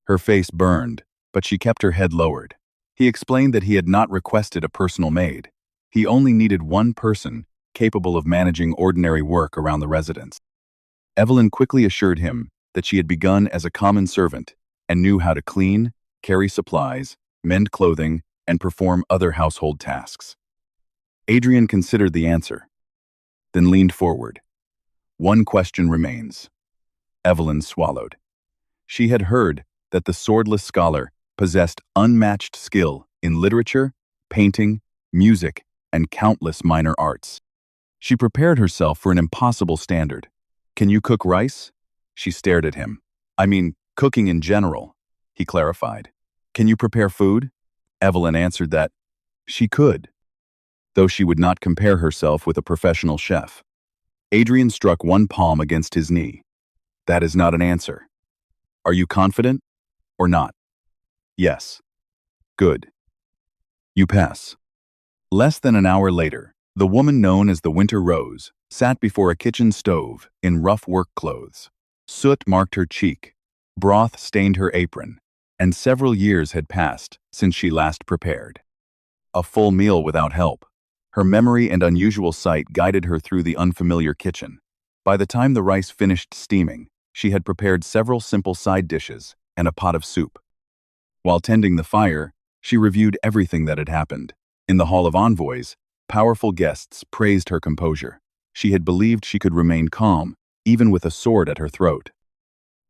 Her face burned, but she kept her head lowered. He explained that he had not requested a personal maid. He only needed one person capable of managing ordinary work around the residence. Evelyn quickly assured him that she had begun as a common servant and knew how to clean, carry supplies, mend clothing, and perform other household tasks. Adrian considered the answer, then leaned forward. "One question remains." Evelyn swallowed. She had heard that the Swordless Scholar possessed unmatched skill in literature, painting, music, and countless minor arts. She prepared herself for an impossible standard. "Can you cook rice?" She stared at him. I mean, cooking in general, he clarified. Can you prepare food? Evelyn answered that she could, though she would not compare herself with a professional chef. Adrian struck one palm against his knee. That is not an answer. Are you confident or not? Yes. Good. You pass. Less than an hour later, the woman known as the Winter Rose sat before a kitchen stove in rough work clothes. Soot marked her cheek, broth stained her apron, and several years had passed since she last prepared. A full meal without help. Her memory and unusual sight guided her through the unfamiliar kitchen. By the time the rice finished steaming, she had prepared several simple side dishes and a pot of soup. While tending the fire, she reviewed everything that had happened. In the Hall of Envoys, powerful guests praised her composure. She had believed she could remain calm, even with a sword at her throat.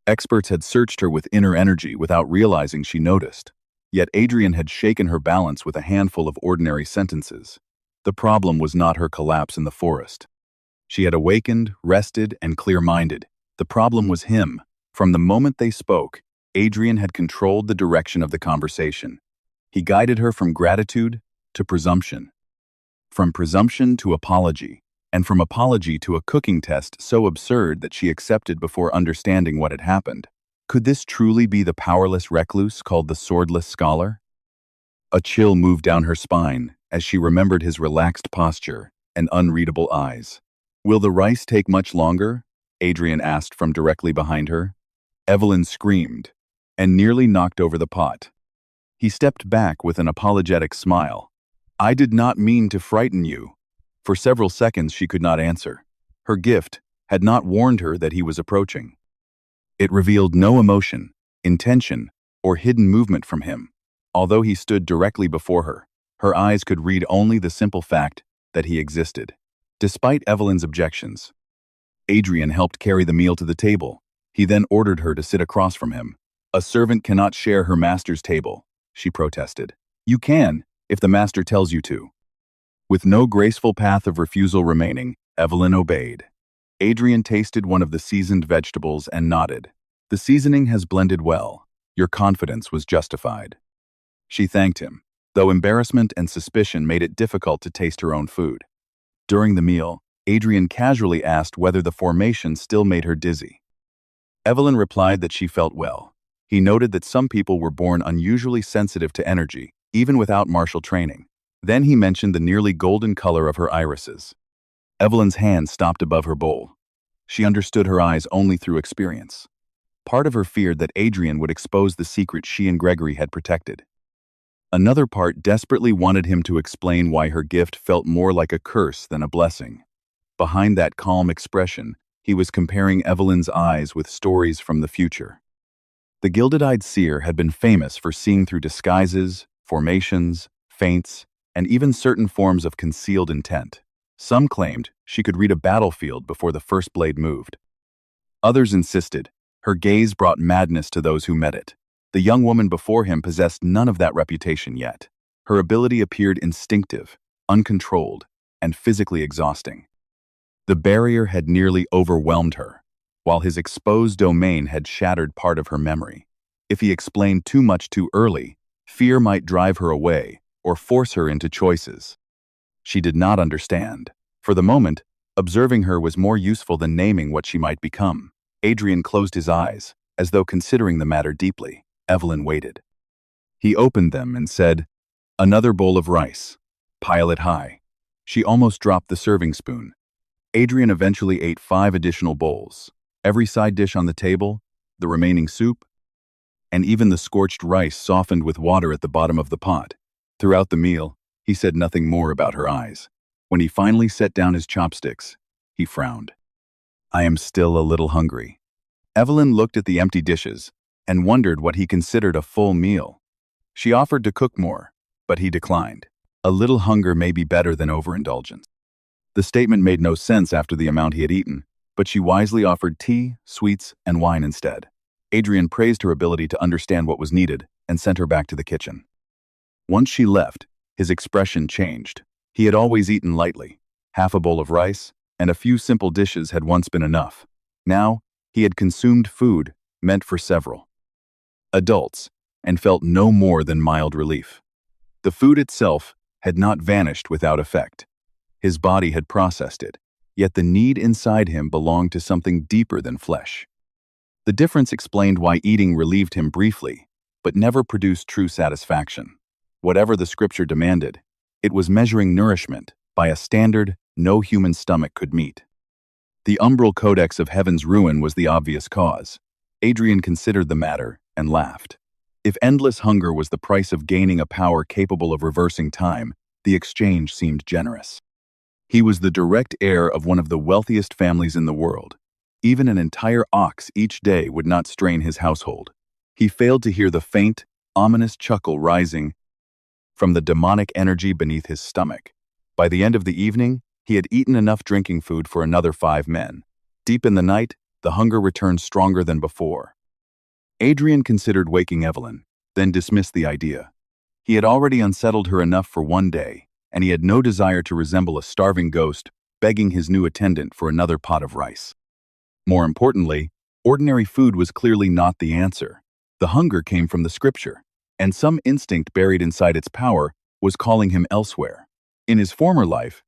Experts had searched her with inner energy without realizing she noticed. Yet Adrian had shaken her balance with a handful of ordinary sentences. The problem was not her collapse in the forest. She had awakened, rested, and clear-minded. The problem was him. From the moment they spoke, Adrian had controlled the direction of the conversation. He guided her from gratitude to presumption, from presumption to apology, and from apology to a cooking test so absurd that she accepted before understanding what had happened. Could this truly be the powerless recluse called the Swordless Scholar? A chill moved down her spine as she remembered his relaxed posture and unreadable eyes. Will the rice take much longer? Adrian asked from directly behind her. Evelyn screamed and nearly knocked over the pot. He stepped back with an apologetic smile. I did not mean to frighten you. For several seconds she could not answer. Her gift had not warned her that he was approaching. It revealed no emotion, intention, or hidden movement from him. Although he stood directly before her, her eyes could read only the simple fact that he existed. Despite Evelyn's objections, Adrian helped carry the meal to the table. He then ordered her to sit across from him. A servant cannot share her master's table, she protested. You can, if the master tells you to. With no graceful path of refusal remaining, Evelyn obeyed. Adrian tasted one of the seasoned vegetables and nodded. The seasoning has blended well. Your confidence was justified. She thanked him, though embarrassment and suspicion made it difficult to taste her own food. During the meal, Adrian casually asked whether the formation still made her dizzy. Evelyn replied that she felt well. He noted that some people were born unusually sensitive to energy, even without martial training. Then he mentioned the nearly golden color of her irises. Evelyn's hand stopped above her bowl. She understood her eyes only through experience. Part of her feared that Adrian would expose the secret she and Gregory had protected. Another part desperately wanted him to explain why her gift felt more like a curse than a blessing. Behind that calm expression, he was comparing Evelyn's eyes with stories from the future. The gilded-eyed seer had been famous for seeing through disguises, formations, feints, and even certain forms of concealed intent. Some claimed she could read a battlefield before the first blade moved. Others insisted her gaze brought madness to those who met it. The young woman before him possessed none of that reputation yet. Her ability appeared instinctive, uncontrolled, and physically exhausting. The barrier had nearly overwhelmed her, while his exposed domain had shattered part of her memory. If he explained too much too early, fear might drive her away or force her into choices. She did not understand. For the moment, observing her was more useful than naming what she might become. Adrian closed his eyes, as though considering the matter deeply. Evelyn waited. He opened them and said, "Another bowl of rice. Pile it high." She almost dropped the serving spoon. Adrian eventually ate 5 additional bowls. Every side dish on the table, the remaining soup, and even the scorched rice softened with water at the bottom of the pot. Throughout the meal, he said nothing more about her eyes. When he finally set down his chopsticks, he frowned. I am still a little hungry. Evelyn looked at the empty dishes and wondered what he considered a full meal. She offered to cook more, but he declined. A little hunger may be better than overindulgence. The statement made no sense after the amount he had eaten, but she wisely offered tea, sweets, and wine instead. Adrian praised her ability to understand what was needed and sent her back to the kitchen. Once she left, his expression changed. He had always eaten lightly. Half a bowl of rice and a few simple dishes had once been enough. Now, He had consumed food meant for several adults and felt no more than mild relief. The food itself had not vanished without effect. His body had processed it, yet the need inside him belonged to something deeper than flesh. The difference explained why eating relieved him briefly, but never produced true satisfaction. Whatever the scripture demanded, it was measuring nourishment by a standard no human stomach could meet. The Umbral Codex of Heaven's ruin was the obvious cause. Adrian considered the matter and laughed. If endless hunger was the price of gaining a power capable of reversing time, the exchange seemed generous. He was the direct heir of one of the wealthiest families in the world. Even an entire ox each day would not strain his household. He failed to hear the faint, ominous chuckle rising from the demonic energy beneath his stomach. By the end of the evening, he had eaten enough drinking food for another 5 men. Deep in the night, the hunger returned stronger than before. Adrian considered waking Evelyn, then dismissed the idea. He had already unsettled her enough for one day, and he had no desire to resemble a starving ghost begging his new attendant for another pot of rice. More importantly, ordinary food was clearly not the answer. The hunger came from the scripture, and some instinct buried inside its power was calling him elsewhere. In his former life,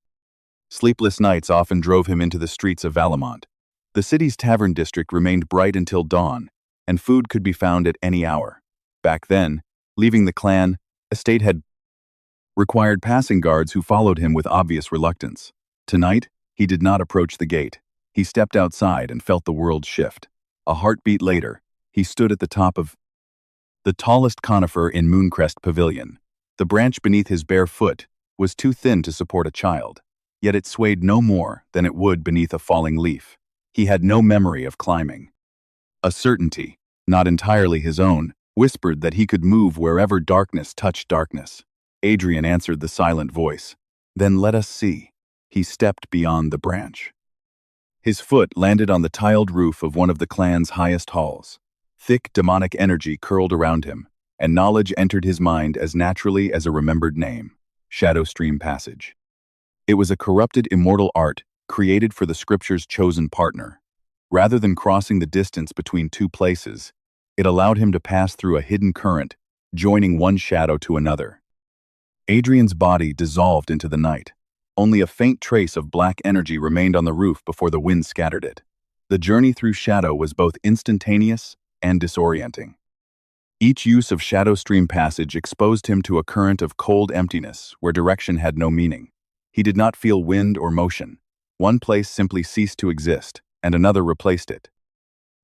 sleepless nights often drove him into the streets of Valamont. The city's tavern district remained bright until dawn, and food could be found at any hour. Back then, leaving the clan estate had required passing guards who followed him with obvious reluctance. Tonight, he did not approach the gate. He stepped outside and felt the world shift. A heartbeat later, he stood at the top of the tallest conifer in Mooncrest Pavilion. The branch beneath his bare foot was too thin to support a child, yet it swayed no more than it would beneath a falling leaf. He had no memory of climbing. A certainty, not entirely his own, whispered that he could move wherever darkness touched darkness. Adrian answered the silent voice. Then let us see. He stepped beyond the branch. His foot landed on the tiled roof of one of the clan's highest halls. Thick demonic energy curled around him, and knowledge entered his mind as naturally as a remembered name, Shadowstream Passage. It was a corrupted immortal art created for the scripture's chosen partner. Rather than crossing the distance between two places, it allowed him to pass through a hidden current, joining one shadow to another. Adrian's body dissolved into the night. Only a faint trace of black energy remained on the roof before the wind scattered it. The journey through shadow was both instantaneous and disorienting. Each use of Shadowstream Passage exposed him to a current of cold emptiness where direction had no meaning. He did not feel wind or motion. One place simply ceased to exist, and another replaced it.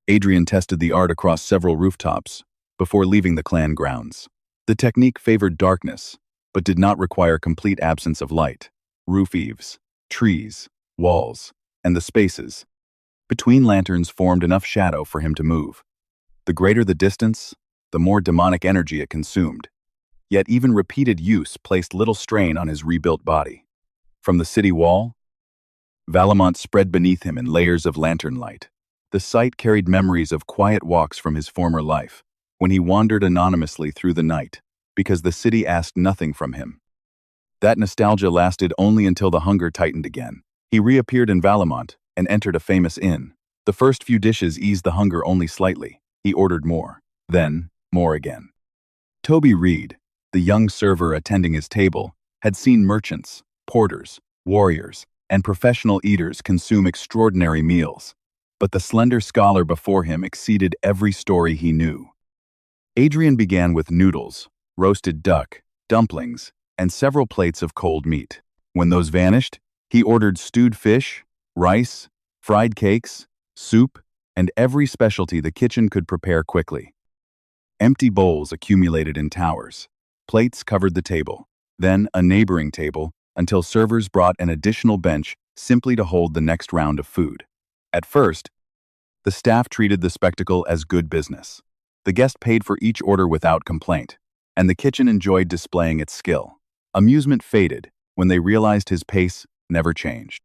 Adrian tested the art across several rooftops before leaving the clan grounds. The technique favored darkness, but did not require complete absence of light. Roof eaves, trees, walls, and the spaces between lanterns formed enough shadow for him to move. The greater the distance, the more demonic energy it consumed. Yet even repeated use placed little strain on his rebuilt body. From the city wall, Valamont spread beneath him in layers of lantern light. The sight carried memories of quiet walks from his former life, when he wandered anonymously through the night, because the city asked nothing from him. That nostalgia lasted only until the hunger tightened again. He reappeared in Valamont and entered a famous inn. The first few dishes eased the hunger only slightly. He ordered more, then more again. Toby Reed, the young server attending his table, had seen merchants, porters, warriors, and professional eaters consume extraordinary meals, but the slender scholar before him exceeded every story he knew. Adrian began with noodles, roasted duck, dumplings, and several plates of cold meat. When those vanished, he ordered stewed fish, rice, fried cakes, soup, and every specialty the kitchen could prepare quickly. Empty bowls accumulated in towers. Plates covered the table, then a neighboring table, until servers brought an additional bench simply to hold the next round of food. At first, the staff treated the spectacle as good business. The guest paid for each order without complaint, and the kitchen enjoyed displaying its skill. Amusement faded when they realized his pace never changed.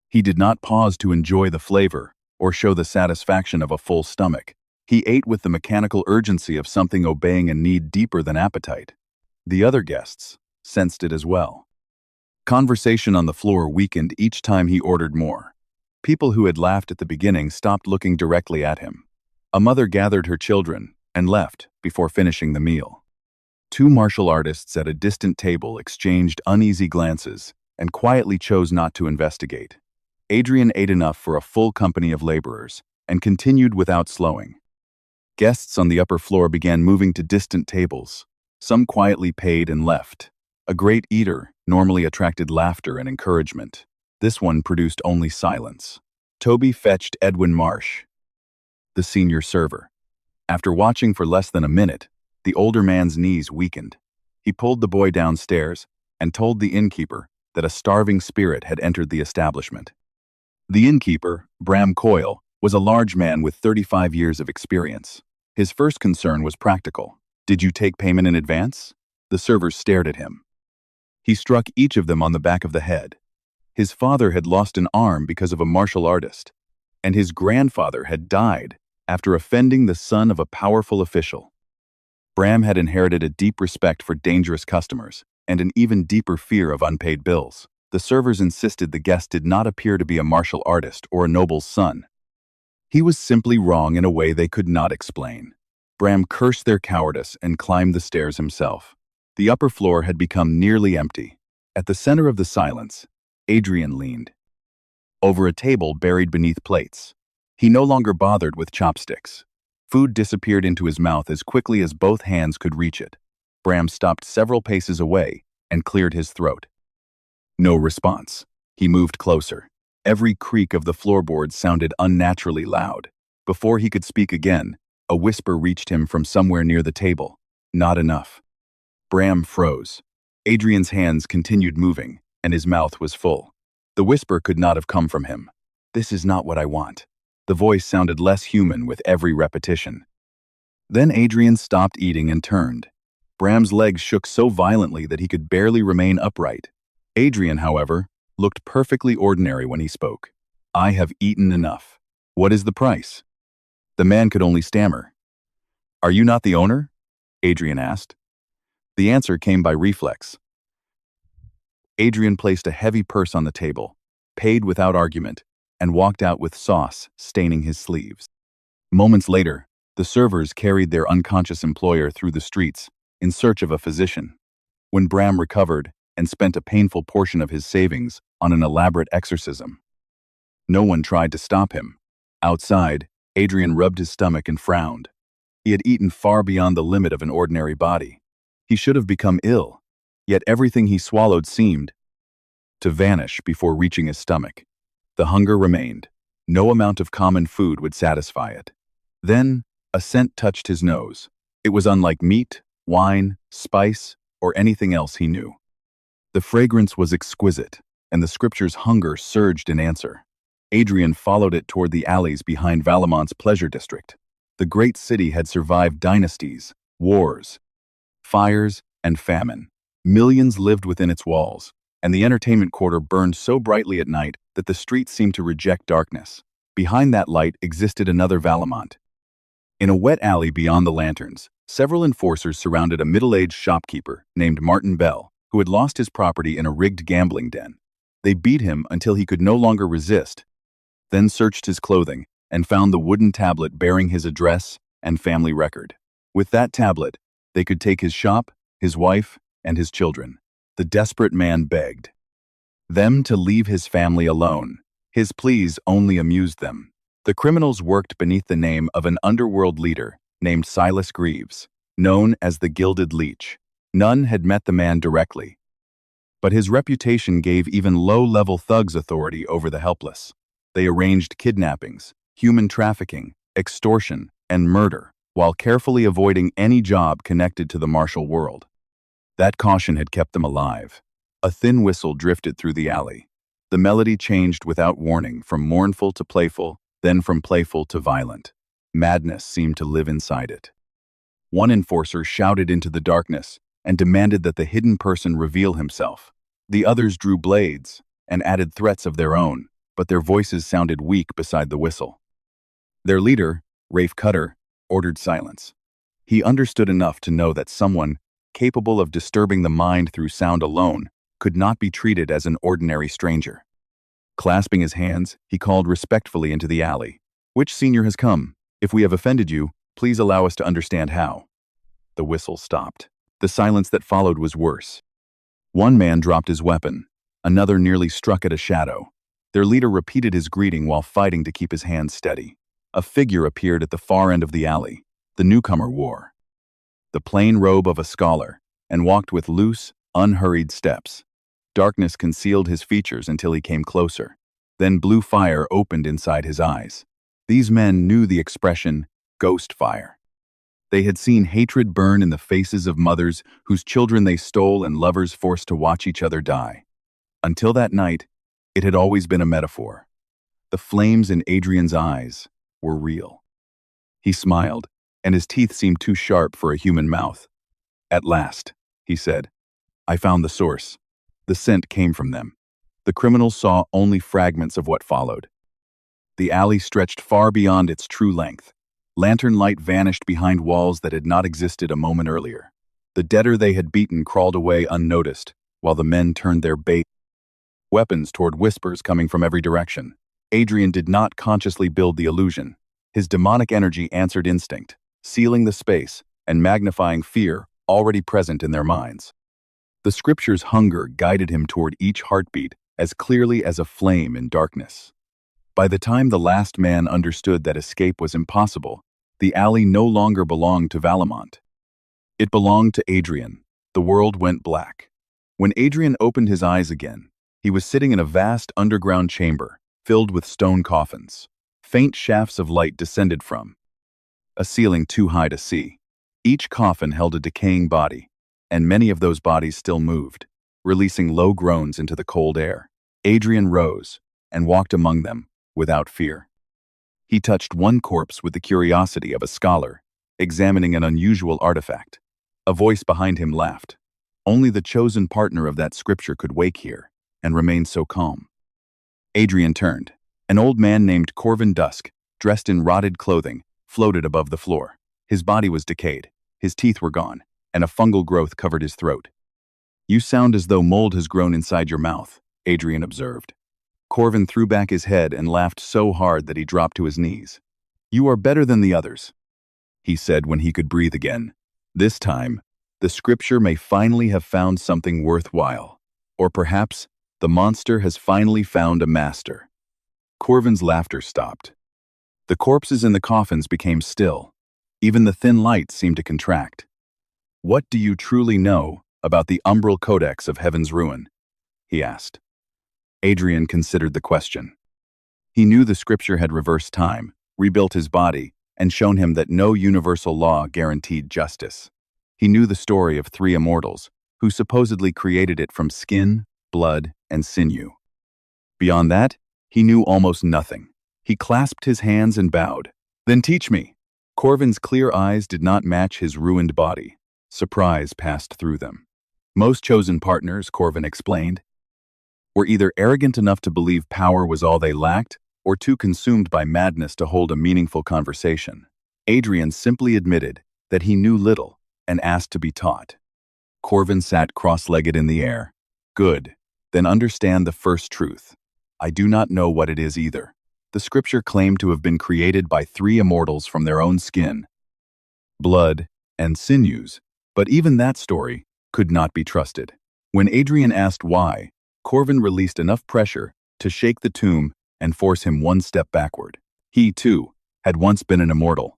He did not pause to enjoy the flavor or show the satisfaction of a full stomach. He ate with the mechanical urgency of something obeying a need deeper than appetite. The other guests sensed it as well. Conversation on the floor weakened each time he ordered more. People who had laughed at the beginning stopped looking directly at him. A mother gathered her children and left before finishing the meal. Two martial artists at a distant table exchanged uneasy glances and quietly chose not to investigate. Adrian ate enough for a full company of laborers and continued without slowing. Guests on the upper floor began moving to distant tables. Some quietly paid and left. A great eater normally attracted laughter and encouragement. This one produced only silence. Toby fetched Edwin Marsh, the senior server. After watching for less than a minute, the older man's knees weakened. He pulled the boy downstairs and told the innkeeper that a starving spirit had entered the establishment. The innkeeper, Bram Coyle, was a large man with 35 years of experience. His first concern was practical. "Did you take payment in advance?" The servers stared at him. He struck each of them on the back of the head. His father had lost an arm because of a martial artist, and his grandfather had died after offending the son of a powerful official. Bram had inherited a deep respect for dangerous customers and an even deeper fear of unpaid bills. The servers insisted the guest did not appear to be a martial artist or a noble's son. He was simply wrong in a way they could not explain. Bram cursed their cowardice and climbed the stairs himself. The upper floor had become nearly empty. At the center of the silence, Adrian leaned over a table buried beneath plates. He no longer bothered with chopsticks. Food disappeared into his mouth as quickly as both hands could reach it. Bram stopped several paces away and cleared his throat. No response. He moved closer. Every creak of the floorboards sounded unnaturally loud. Before he could speak again, a whisper reached him from somewhere near the table. "Not enough." Bram froze. Adrian's hands continued moving, and his mouth was full. The whisper could not have come from him. "This is not what I want." The voice sounded less human with every repetition. Then Adrian stopped eating and turned. Bram's legs shook so violently that he could barely remain upright. Adrian, however, looked perfectly ordinary when he spoke. "I have eaten enough. What is the price?" The man could only stammer. "Are you not the owner?" Adrian asked. The answer came by reflex. Adrian placed a heavy purse on the table, paid without argument, and walked out with sauce staining his sleeves. Moments later, the servers carried their unconscious employer through the streets in search of a physician. When Bram recovered and spent a painful portion of his savings on an elaborate exorcism, no one tried to stop him. Outside, Adrian rubbed his stomach and frowned. He had eaten far beyond the limit of an ordinary body. He should have become ill, yet everything he swallowed seemed to vanish before reaching his stomach. The hunger remained. No amount of common food would satisfy it. Then, a scent touched his nose. It was unlike meat, wine, spice, or anything else he knew. The fragrance was exquisite, and the scripture's hunger surged in answer. Adrian followed it toward the alleys behind Valamont's pleasure district. The great city had survived dynasties, wars, fires, and famine. Millions lived within its walls, and the entertainment quarter burned so brightly at night that the streets seemed to reject darkness. Behind that light existed another Valamont. In a wet alley beyond the lanterns, several enforcers surrounded a middle-aged shopkeeper named Martin Bell, who had lost his property in a rigged gambling den. They beat him until he could no longer resist, then searched his clothing and found the wooden tablet bearing his address and family record. With that tablet, they could take his shop, his wife, and his children. The desperate man begged them to leave his family alone. His pleas only amused them. The criminals worked beneath the name of an underworld leader named Silas Greaves, known as the Gilded Leech. None had met the man directly, but his reputation gave even low-level thugs authority over the helpless. They arranged kidnappings, human trafficking, extortion, and murder, while carefully avoiding any job connected to the martial world. That caution had kept them alive. A thin whistle drifted through the alley. The melody changed without warning from mournful to playful, then from playful to violent. Madness seemed to live inside it. One enforcer shouted into the darkness and demanded that the hidden person reveal himself. The others drew blades and added threats of their own, but their voices sounded weak beside the whistle. Their leader, Rafe Cutter, ordered silence. He understood enough to know that someone capable of disturbing the mind through sound alone could not be treated as an ordinary stranger. Clasping his hands, he called respectfully into the alley. "Which senior has come? If we have offended you, please allow us to understand how." The whistle stopped. The silence that followed was worse. One man dropped his weapon. Another nearly struck at a shadow. Their leader repeated his greeting while fighting to keep his hands steady. A figure appeared at the far end of the alley. The newcomer wore the plain robe of a scholar and walked with loose, unhurried steps. Darkness concealed his features until he came closer. Then blue fire opened inside his eyes. These men knew the expression, ghost fire. They had seen hatred burn in the faces of mothers whose children they stole and lovers forced to watch each other die. Until that night, it had always been a metaphor. The flames in Adrian's eyes were real. He smiled, and his teeth seemed too sharp for a human mouth. "At last," he said, "I found the source." The scent came from them. The criminals saw only fragments of what followed. The alley stretched far beyond its true length. Lantern light vanished behind walls that had not existed a moment earlier. The debtor they had beaten crawled away unnoticed, while the men turned their weapons toward whispers coming from every direction. Adrian did not consciously build the illusion. His demonic energy answered instinct, sealing the space and magnifying fear already present in their minds. The scripture's hunger guided him toward each heartbeat as clearly as a flame in darkness. By the time the last man understood that escape was impossible, the alley no longer belonged to Valamont. It belonged to Adrian. The world went black. When Adrian opened his eyes again, he was sitting in a vast underground chamber filled with stone coffins. Faint shafts of light descended from a ceiling too high to see. Each coffin held a decaying body, and many of those bodies still moved, releasing low groans into the cold air. Adrian rose and walked among them without fear. He touched one corpse with the curiosity of a scholar, examining an unusual artifact. A voice behind him laughed. Only the chosen partner of that scripture could wake here and remain so calm. Adrian turned. An old man named Corvin Dusk, dressed in rotted clothing, floated above the floor. His body was decayed, his teeth were gone, and a fungal growth covered his throat. "You sound as though mold has grown inside your mouth," Adrian observed. Corvin threw back his head and laughed so hard that he dropped to his knees. "You are better than the others," he said when he could breathe again. "This time, the scripture may finally have found something worthwhile. Or perhaps, the monster has finally found a master." Corvin's laughter stopped. The corpses in the coffins became still. Even the thin light seemed to contract. "What do you truly know about the Umbral Codex of Heaven's Ruin?" he asked. Adrian considered the question. He knew the scripture had reversed time, rebuilt his body, and shown him that no universal law guaranteed justice. He knew the story of three immortals, who supposedly created it from skin, blood, and sinew. Beyond that, he knew almost nothing. He clasped his hands and bowed. "Then teach me." Corvin's clear eyes did not match his ruined body. Surprise passed through them. Most chosen partners, Corvin explained, were either arrogant enough to believe power was all they lacked, or too consumed by madness to hold a meaningful conversation. Adrian simply admitted that he knew little and asked to be taught. Corvin sat cross-legged in the air. "Good. Then understand the first truth. I do not know what it is either. The scripture claimed to have been created by three immortals from their own skin, blood, and sinews, but even that story could not be trusted." When Adrian asked why, Corvin released enough pressure to shake the tomb and force him one step backward. He, too, had once been an immortal.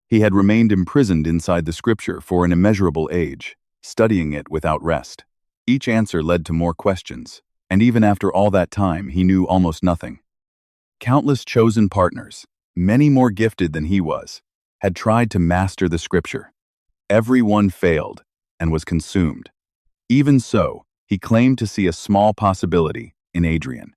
He had remained imprisoned inside the scripture for an immeasurable age, studying it without rest. Each answer led to more questions, and even after all that time, he knew almost nothing. Countless chosen partners, many more gifted than he was, had tried to master the scripture. Every one failed and was consumed. Even so, he claimed to see a small possibility in Adrian.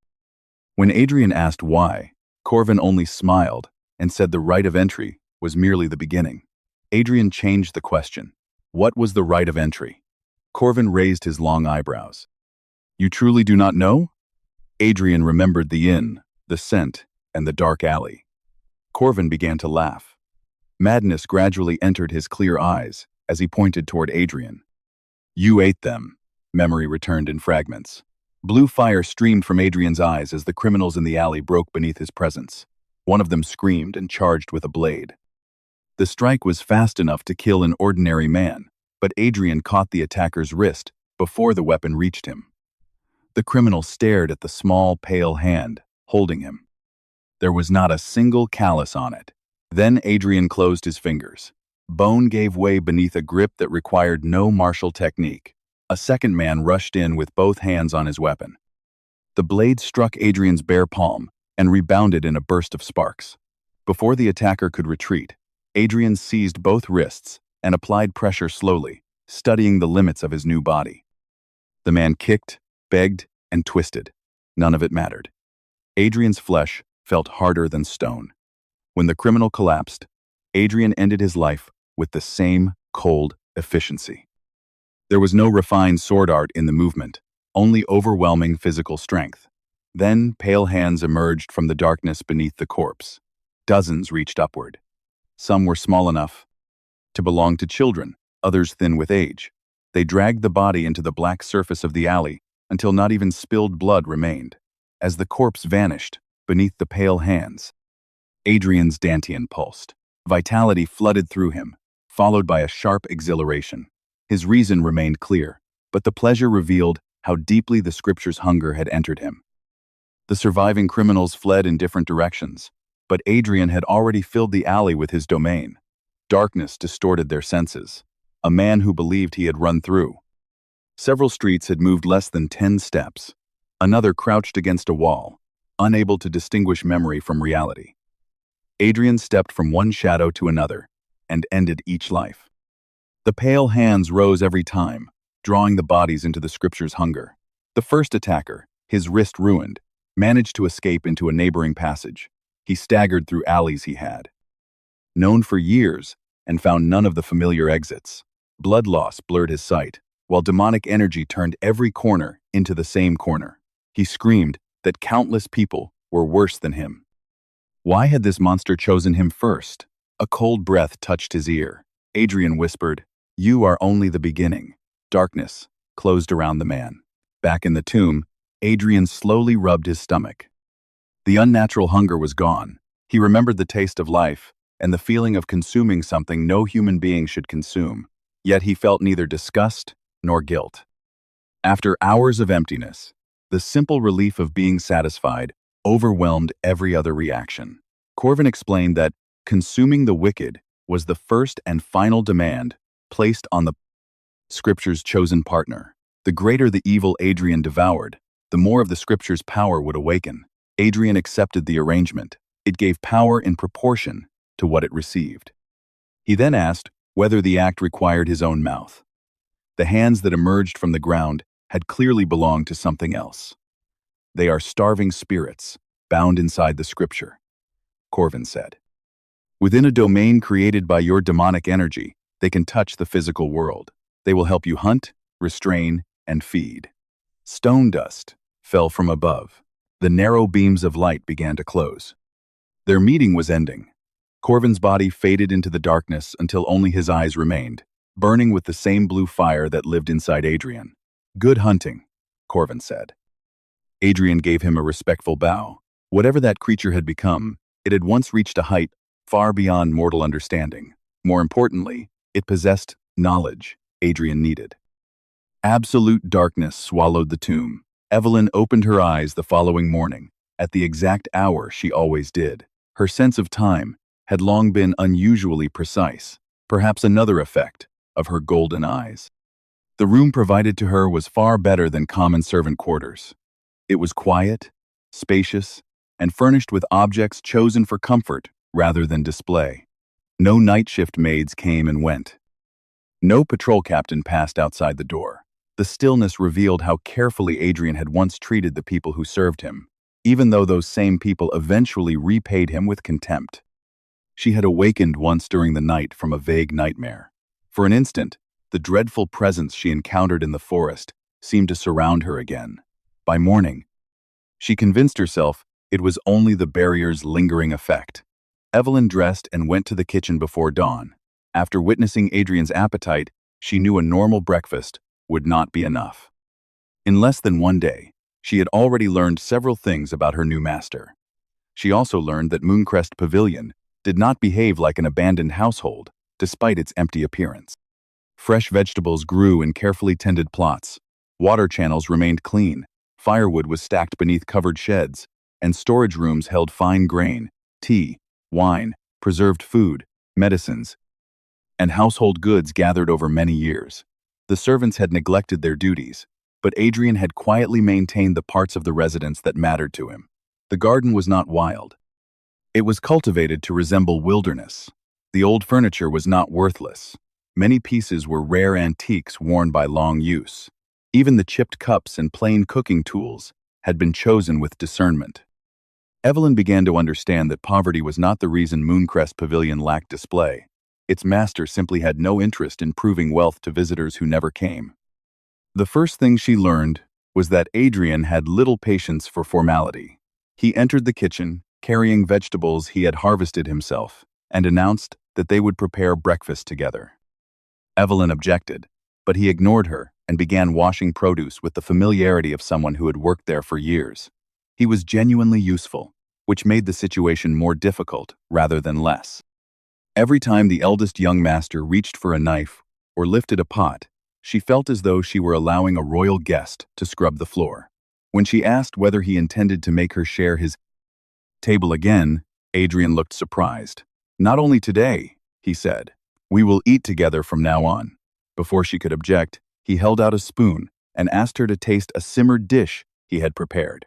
When Adrian asked why, Corvin only smiled and said the rite of entry was merely the beginning. Adrian changed the question. What was the rite of entry? Corvin raised his long eyebrows. "You truly do not know?" Adrian remembered the inn, the scent, and the dark alley. Corvin began to laugh. Madness gradually entered his clear eyes as he pointed toward Adrian. "You ate them," memory returned in fragments. Blue fire streamed from Adrian's eyes as the criminals in the alley broke beneath his presence. One of them screamed and charged with a blade. The strike was fast enough to kill an ordinary man, but Adrian caught the attacker's wrist before the weapon reached him. The criminal stared at the small, pale hand, holding him. There was not a single callus on it. Then Adrian closed his fingers. Bone gave way beneath a grip that required no martial technique. A second man rushed in with both hands on his weapon. The blade struck Adrian's bare palm and rebounded in a burst of sparks. Before the attacker could retreat, Adrian seized both wrists and applied pressure slowly, studying the limits of his new body. The man kicked, begged, and twisted. None of it mattered. Adrian's flesh felt harder than stone. When the criminal collapsed, Adrian ended his life with the same cold efficiency. There was no refined sword art in the movement, only overwhelming physical strength. Then pale hands emerged from the darkness beneath the corpse. Dozens reached upward. Some were small enough to belong to children, others thin with age. They dragged the body into the black surface of the alley until not even spilled blood remained. As the corpse vanished beneath the pale hands, Adrian's dantian pulsed. Vitality flooded through him, followed by a sharp exhilaration. His reason remained clear, but the pleasure revealed how deeply the scripture's hunger had entered him. The surviving criminals fled in different directions, but Adrian had already filled the alley with his domain. Darkness distorted their senses. A man who believed he had run through. Several streets had moved less than 10 steps. Another crouched against a wall, unable to distinguish memory from reality. Adrian stepped from one shadow to another and ended each life. The pale hands rose every time, drawing the bodies into the scripture's hunger. The first attacker, his wrist ruined, managed to escape into a neighboring passage. He staggered through alleys he had known for years and found none of the familiar exits. Blood loss blurred his sight, while demonic energy turned every corner into the same corner. He screamed that countless people were worse than him. Why had this monster chosen him first? A cold breath touched his ear. Adrian whispered, "You are only the beginning." Darkness closed around the man. Back in the tomb, Adrian slowly rubbed his stomach. The unnatural hunger was gone. He remembered the taste of life and the feeling of consuming something no human being should consume. Yet he felt neither disgust nor guilt. After hours of emptiness, the simple relief of being satisfied overwhelmed every other reaction. Corvin explained that consuming the wicked was the first and final demand placed on the scripture's chosen partner. The greater the evil Adrian devoured, the more of the scripture's power would awaken. Adrian accepted the arrangement. It gave power in proportion to what it received. He then asked whether the act required his own mouth. The hands that emerged from the ground had clearly belonged to something else. They are starving spirits, bound inside the scripture, Corvin said. Within a domain created by your demonic energy, they can touch the physical world. They will help you hunt, restrain, and feed. Stone dust fell from above. The narrow beams of light began to close. Their meeting was ending. Corvin's body faded into the darkness until only his eyes remained, burning with the same blue fire that lived inside Adrian. "Good hunting," Corvin said. Adrian gave him a respectful bow. Whatever that creature had become, it had once reached a height far beyond mortal understanding. More importantly, it possessed knowledge Adrian needed. Absolute darkness swallowed the tomb. Evelyn opened her eyes the following morning, at the exact hour she always did. Her sense of time had long been unusually precise, perhaps another effect of her golden eyes. The room provided to her was far better than common servant quarters. It was quiet, spacious, and furnished with objects chosen for comfort rather than display. No night shift maids came and went. No patrol captain passed outside the door. The stillness revealed how carefully Adrian had once treated the people who served him, even though those same people eventually repaid him with contempt. She had awakened once during the night from a vague nightmare. For an instant, the dreadful presence she encountered in the forest seemed to surround her again. By morning, she convinced herself it was only the barrier's lingering effect. Evelyn dressed and went to the kitchen before dawn. After witnessing Adrian's appetite, she knew a normal breakfast would not be enough. In less than one day, She had already learned several things about her new master. She also learned that Mooncrest Pavilion did not behave like an abandoned household, despite its empty appearance. Fresh vegetables grew in carefully tended plots. Water channels remained clean. Firewood was stacked beneath covered sheds, and storage rooms held fine grain, tea, wine, preserved food, medicines, and household goods gathered over many years. The servants had neglected their duties, but Adrian had quietly maintained the parts of the residence that mattered to him. The garden was not wild. It was cultivated to resemble wilderness. The old furniture was not worthless. Many pieces were rare antiques worn by long use. Even the chipped cups and plain cooking tools had been chosen with discernment. Evelyn began to understand that poverty was not the reason Mooncrest Pavilion lacked display. Its master simply had no interest in proving wealth to visitors who never came. The first thing she learned was that Adrian had little patience for formality. He entered the kitchen, carrying vegetables he had harvested himself, and announced that they would prepare breakfast together. Evelyn objected, but he ignored her and began washing produce with the familiarity of someone who had worked there for years. He was genuinely useful, which made the situation more difficult rather than less. Every time the eldest young master reached for a knife or lifted a pot, she felt as though she were allowing a royal guest to scrub the floor. When she asked whether he intended to make her share his table again, Adrian looked surprised. "Not only today," he said. "We will eat together from now on." Before she could object, he held out a spoon and asked her to taste a simmered dish he had prepared.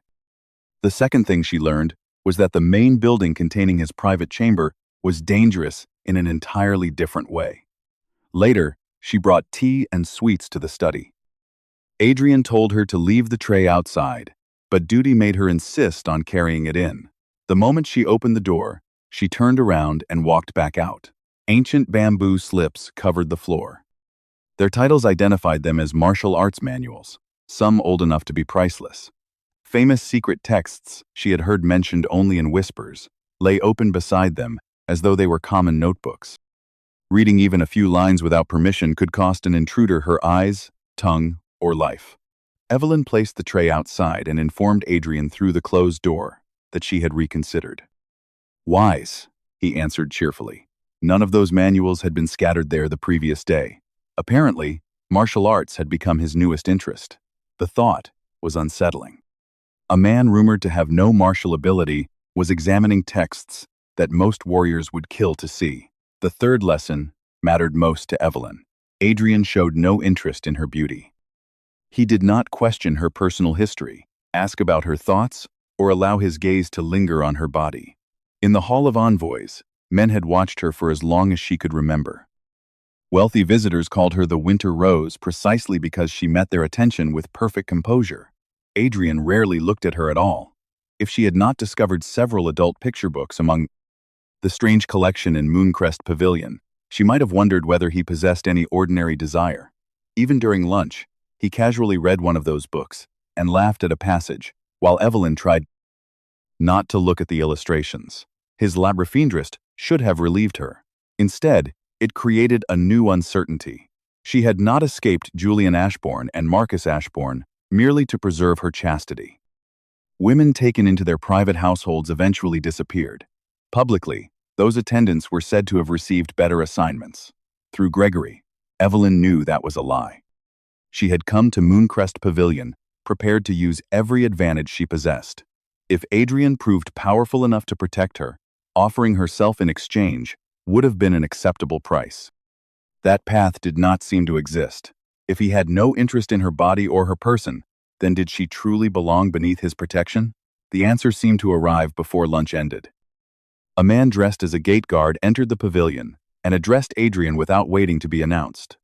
The second thing she learned was that the main building containing his private chamber was dangerous in an entirely different way. Later, she brought tea and sweets to the study. Adrian told her to leave the tray outside, but duty made her insist on carrying it in. The moment she opened the door, she turned around and walked back out. Ancient bamboo slips covered the floor. Their titles identified them as martial arts manuals, some old enough to be priceless. Famous secret texts she had heard mentioned only in whispers lay open beside them as though they were common notebooks. Reading even a few lines without permission could cost an intruder her eyes, tongue, or life. Evelyn placed the tray outside and informed Adrian through the closed door that she had reconsidered. "Wise," he answered cheerfully. None of those manuals had been scattered there the previous day. Apparently, martial arts had become his newest interest. The thought was unsettling. A man rumored to have no martial ability was examining texts that most warriors would kill to see. The third lesson mattered most to Evelyn. Adrian showed no interest in her beauty. He did not question her personal history, ask about her thoughts, or allow his gaze to linger on her body. In the Hall of Envoys, men had watched her for as long as she could remember. Wealthy visitors called her the Winter Rose precisely because she met their attention with perfect composure. Adrian rarely looked at her at all. If she had not discovered several adult picture books among the strange collection in Mooncrest Pavilion, she might have wondered whether he possessed any ordinary desire. Even during lunch, he casually read one of those books and laughed at a passage, while Evelyn tried not to look at the illustrations. His labyrinthist should have relieved her. Instead, it created a new uncertainty. She had not escaped Julian Ashbourne and Marcus Ashbourne merely to preserve her chastity. Women taken into their private households eventually disappeared. Publicly, those attendants were said to have received better assignments. Through Gregory, Evelyn knew that was a lie. She had come to Mooncrest Pavilion prepared to use every advantage she possessed. If Adrian proved powerful enough to protect her, offering herself in exchange would have been an acceptable price. That path did not seem to exist. If he had no interest in her body or her person, then did she truly belong beneath his protection? The answer seemed to arrive before lunch ended. A man dressed as a gate guard entered the pavilion and addressed Adrian without waiting to be announced.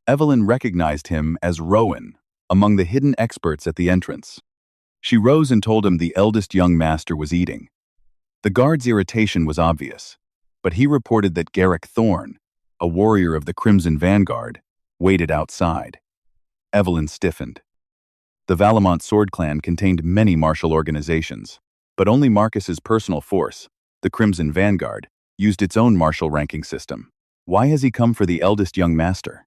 Evelyn recognized him as Rowan, among the hidden experts at the entrance. She rose and told him the eldest young master was eating. The guard's irritation was obvious, but he reported that Garrick Thorne, a warrior of the Crimson Vanguard, waited outside. Evelyn stiffened. The Valamont Sword Clan contained many martial organizations, but only Marcus's personal force, the Crimson Vanguard, used its own martial ranking system. "Why has he come for the eldest young master?"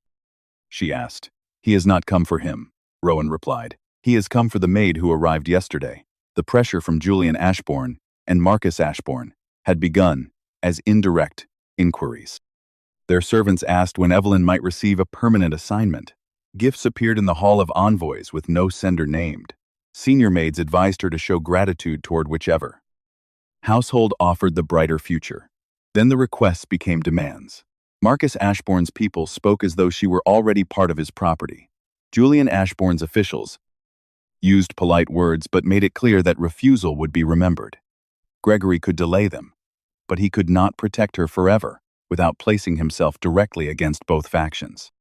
she asked. "He has not come for him," Rowan replied. He has come for the maid who arrived yesterday. The pressure from Julian Ashbourne and Marcus Ashbourne had begun as indirect inquiries. Their servants asked when Evelyn might receive a permanent assignment. Gifts appeared in the Hall of Envoys with no sender named. Senior maids advised her to show gratitude toward whichever household offered the brighter future. Then the requests became demands. Marcus Ashbourne's people spoke as though she were already part of his property. Julian Ashbourne's officials used polite words but made it clear that refusal would be remembered. Gregory could delay them, but he could not protect her forever without placing himself directly against both factions.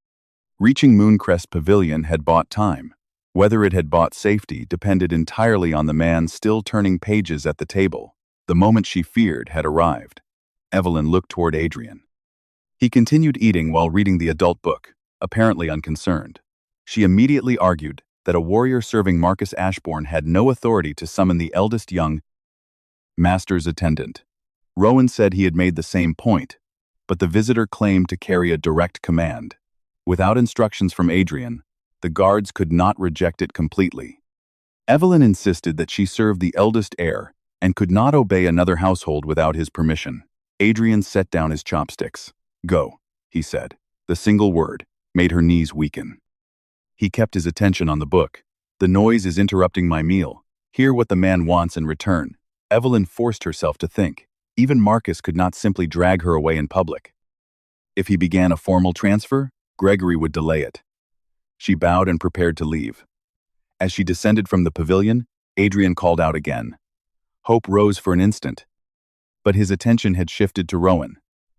Reaching Mooncrest Pavilion had bought time. Whether it had bought safety depended entirely on the man still turning pages at the table. The moment she feared had arrived. Evelyn looked toward Adrian. He continued eating while reading the adult book, apparently unconcerned. She immediately argued that a warrior serving Marcus Ashbourne had no authority to summon the eldest young master's attendant. Rowan said he had made the same point, but the visitor claimed to carry a direct command. Without instructions from Adrian, the guards could not reject it completely. Evelyn insisted that she serve the eldest heir and could not obey another household without his permission. Adrian set down his chopsticks. "Go," he said. The single word made her knees weaken. He kept his attention on the book. "The noise is interrupting my meal. Hear what the man wants in return." Evelyn forced herself to think. Even Marcus could not simply drag her away in public. If he began a formal transfer, Gregory would delay it. She bowed and prepared to leave. As she descended from the pavilion, Adrian called out again. Hope rose for an instant, but his attention had shifted to Rowan.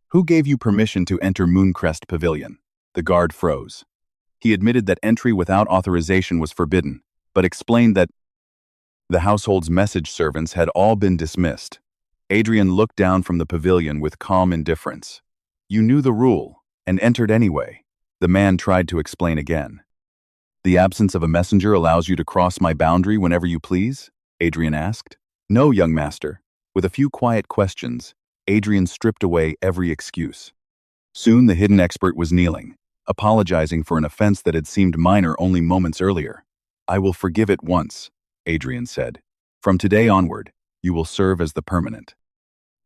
"Who gave you permission to enter Mooncrest Pavilion?" The guard froze. He admitted that entry without authorization was forbidden, but explained that the household's message servants had all been dismissed. Adrian looked down from the pavilion with calm indifference. "You knew the rule, and entered anyway." The man tried to explain again. "The absence of a messenger allows you to cross my boundary whenever you please?" Adrian asked. "No, young master." With a few quiet questions, Adrian stripped away every excuse. Soon the hidden expert was kneeling, apologizing for an offense that had seemed minor only moments earlier. "I will forgive it once," Adrian said. "From today onward, you will serve as the permanent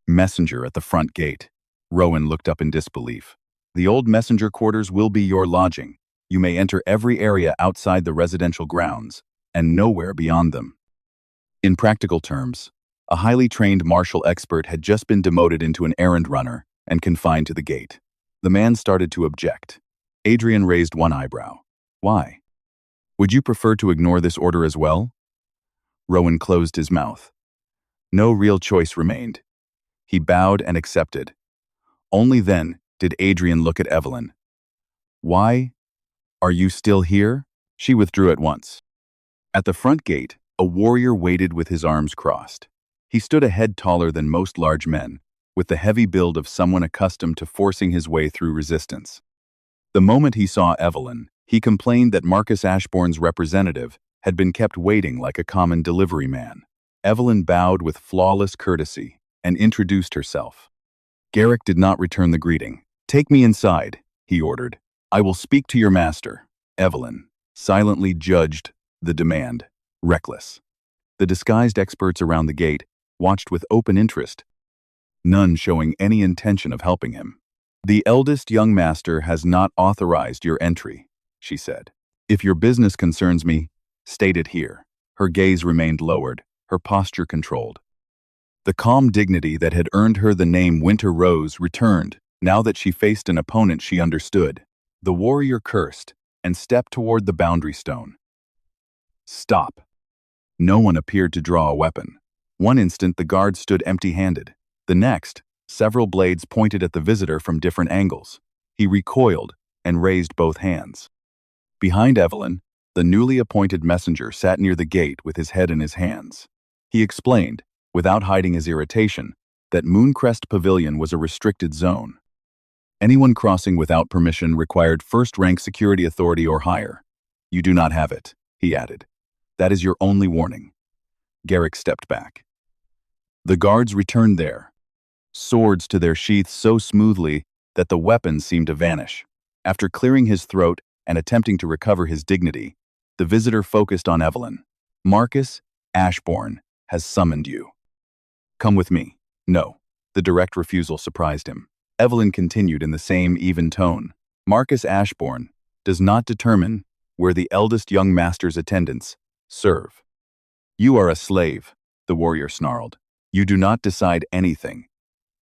messenger at the front gate." Rowan looked up in disbelief. "The old messenger quarters will be your lodging. You may enter every area outside the residential grounds, and nowhere beyond them." In practical terms, a highly trained martial expert had just been demoted into an errand runner and confined to the gate. The man started to object. Adrian raised one eyebrow. "Why? Would you prefer to ignore this order as well?" Rowan closed his mouth. No real choice remained. He bowed and accepted. Only then did Adrian look at Evelyn. "Why are you still here?" She withdrew at once. At the front gate, a warrior waited with his arms crossed. He stood a head taller than most large men, with the heavy build of someone accustomed to forcing his way through resistance. The moment he saw Evelyn, he complained that Marcus Ashbourne's representative had been kept waiting like a common delivery man. Evelyn bowed with flawless courtesy and introduced herself. Garrick did not return the greeting. "Take me inside," he ordered. "I will speak to your master." Evelyn silently judged the demand reckless. The disguised experts around the gate watched with open interest, none showing any intention of helping him. "The eldest young master has not authorized your entry," she said. "If your business concerns me, state it here." Her gaze remained lowered, her posture controlled. The calm dignity that had earned her the name Winter Rose returned, now that she faced an opponent she understood. The warrior cursed and stepped toward the boundary stone. "Stop." No one appeared to draw a weapon. One instant the guard stood empty-handed. The next, several blades pointed at the visitor from different angles. He recoiled and raised both hands. Behind Evelyn, the newly appointed messenger sat near the gate with his head in his hands. He explained, without hiding his irritation, that Mooncrest Pavilion was a restricted zone. Anyone crossing without permission required first-rank security authority or higher. "You do not have it," he added. "That is your only warning." Garrick stepped back. The guards returned there, swords to their sheaths so smoothly that the weapons seemed to vanish. After clearing his throat and attempting to recover his dignity, The visitor focused on Evelyn. "Marcus Ashbourne has summoned you. Come with me." "No." The direct refusal surprised him. Evelyn continued in the same even tone. "Marcus Ashbourne does not determine where the eldest young master's attendants serve." "You are a slave," the warrior snarled. "You do not decide anything.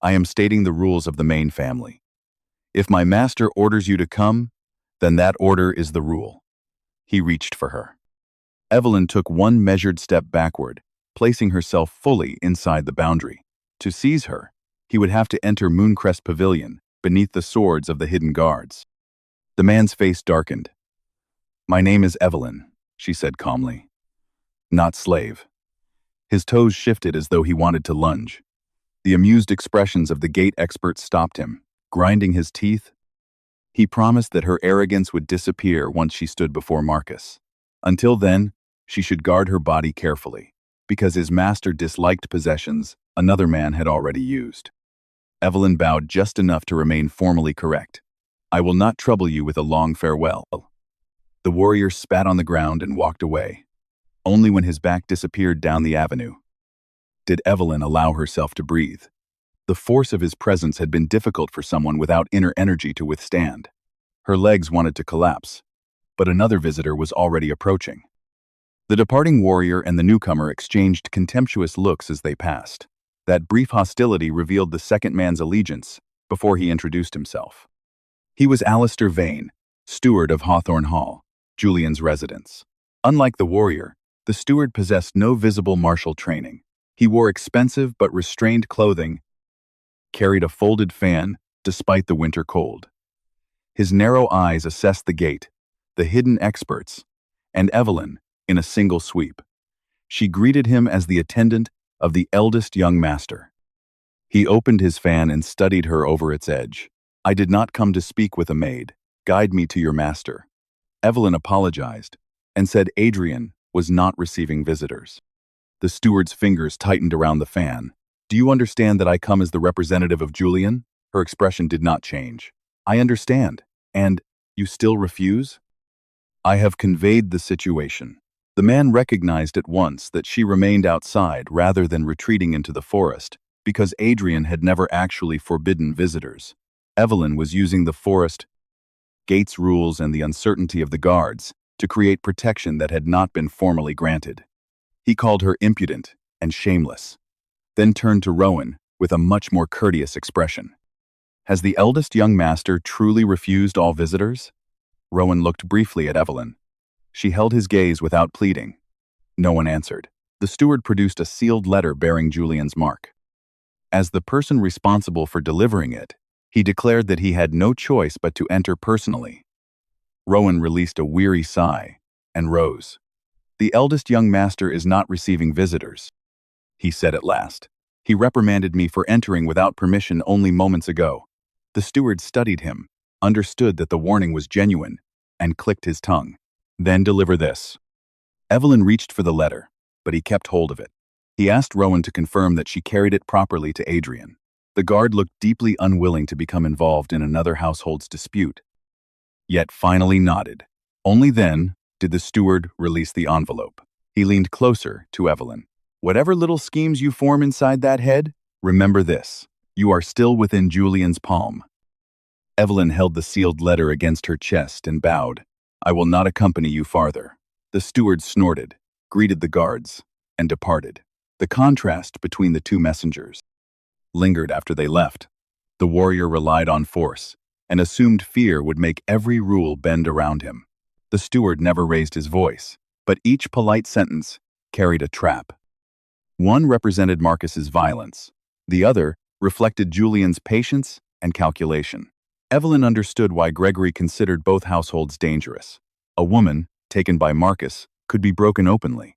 I am stating the rules of the main family. If my master orders you to come, then that order is the rule." He reached for her. Evelyn took one measured step backward, placing herself fully inside the boundary. To seize her, he would have to enter Mooncrest Pavilion, beneath the swords of the hidden guards. The man's face darkened. "My name is Evelyn," she said calmly. "Not slave." His toes shifted as though he wanted to lunge. The amused expressions of the gate expert stopped him, grinding his teeth. He promised that her arrogance would disappear once she stood before Marcus. Until then, she should guard her body carefully, because his master disliked possessions another man had already used. Evelyn bowed just enough to remain formally correct. "I will not trouble you with a long farewell." The warrior spat on the ground and walked away. Only when his back disappeared down the avenue did Evelyn allow herself to breathe. The force of his presence had been difficult for someone without inner energy to withstand. Her legs wanted to collapse, but another visitor was already approaching. The departing warrior and the newcomer exchanged contemptuous looks as they passed. That brief hostility revealed the second man's allegiance before he introduced himself. He was Alistair Vane, steward of Hawthorne Hall, Julian's residence. Unlike the warrior, the steward possessed no visible martial training. He wore expensive but restrained clothing, carried a folded fan despite the winter cold. His narrow eyes assessed the gate, the hidden experts, and Evelyn in a single sweep. She greeted him as the attendant of the eldest young master. He opened his fan and studied her over its edge. "I did not come to speak with a maid. Guide me to your master." Evelyn apologized and said Adrian was not receiving visitors. The steward's fingers tightened around the fan. "Do you understand that I come as the representative of Julian?" Her expression did not change. "I understand. And you still refuse?" "I have conveyed the situation." The man recognized at once that she remained outside rather than retreating into the forest, because Adrian had never actually forbidden visitors. Evelyn was using the forest gates rules and the uncertainty of the guards to create protection that had not been formally granted. He called her impudent and shameless, then turned to Rowan with a much more courteous expression. "Has the eldest young master truly refused all visitors?" Rowan looked briefly at Evelyn. She held his gaze without pleading. No one answered. The steward produced a sealed letter bearing Julian's mark. As the person responsible for delivering it, he declared that he had no choice but to enter personally. Rowan released a weary sigh and rose. "The eldest young master is not receiving visitors," he said at last. "He reprimanded me for entering without permission only moments ago." The steward studied him, understood that the warning was genuine, and clicked his tongue. "Then deliver this." Evelyn reached for the letter, but he kept hold of it. He asked Rowan to confirm that she carried it properly to Adrian. The guard looked deeply unwilling to become involved in another household's dispute, yet finally nodded. Only then did the steward release the envelope. He leaned closer to Evelyn. "Whatever little schemes you form inside that head, remember this: you are still within Julian's palm." Evelyn held the sealed letter against her chest and bowed. "I will not accompany you farther." The steward snorted, greeted the guards, and departed. The contrast between the two messengers lingered after they left. The warrior relied on force and assumed fear would make every rule bend around him. The steward never raised his voice, but each polite sentence carried a trap. One represented Marcus's violence. The other reflected Julian's patience and calculation. Evelyn understood why Gregory considered both households dangerous. A woman, taken by Marcus, could be broken openly.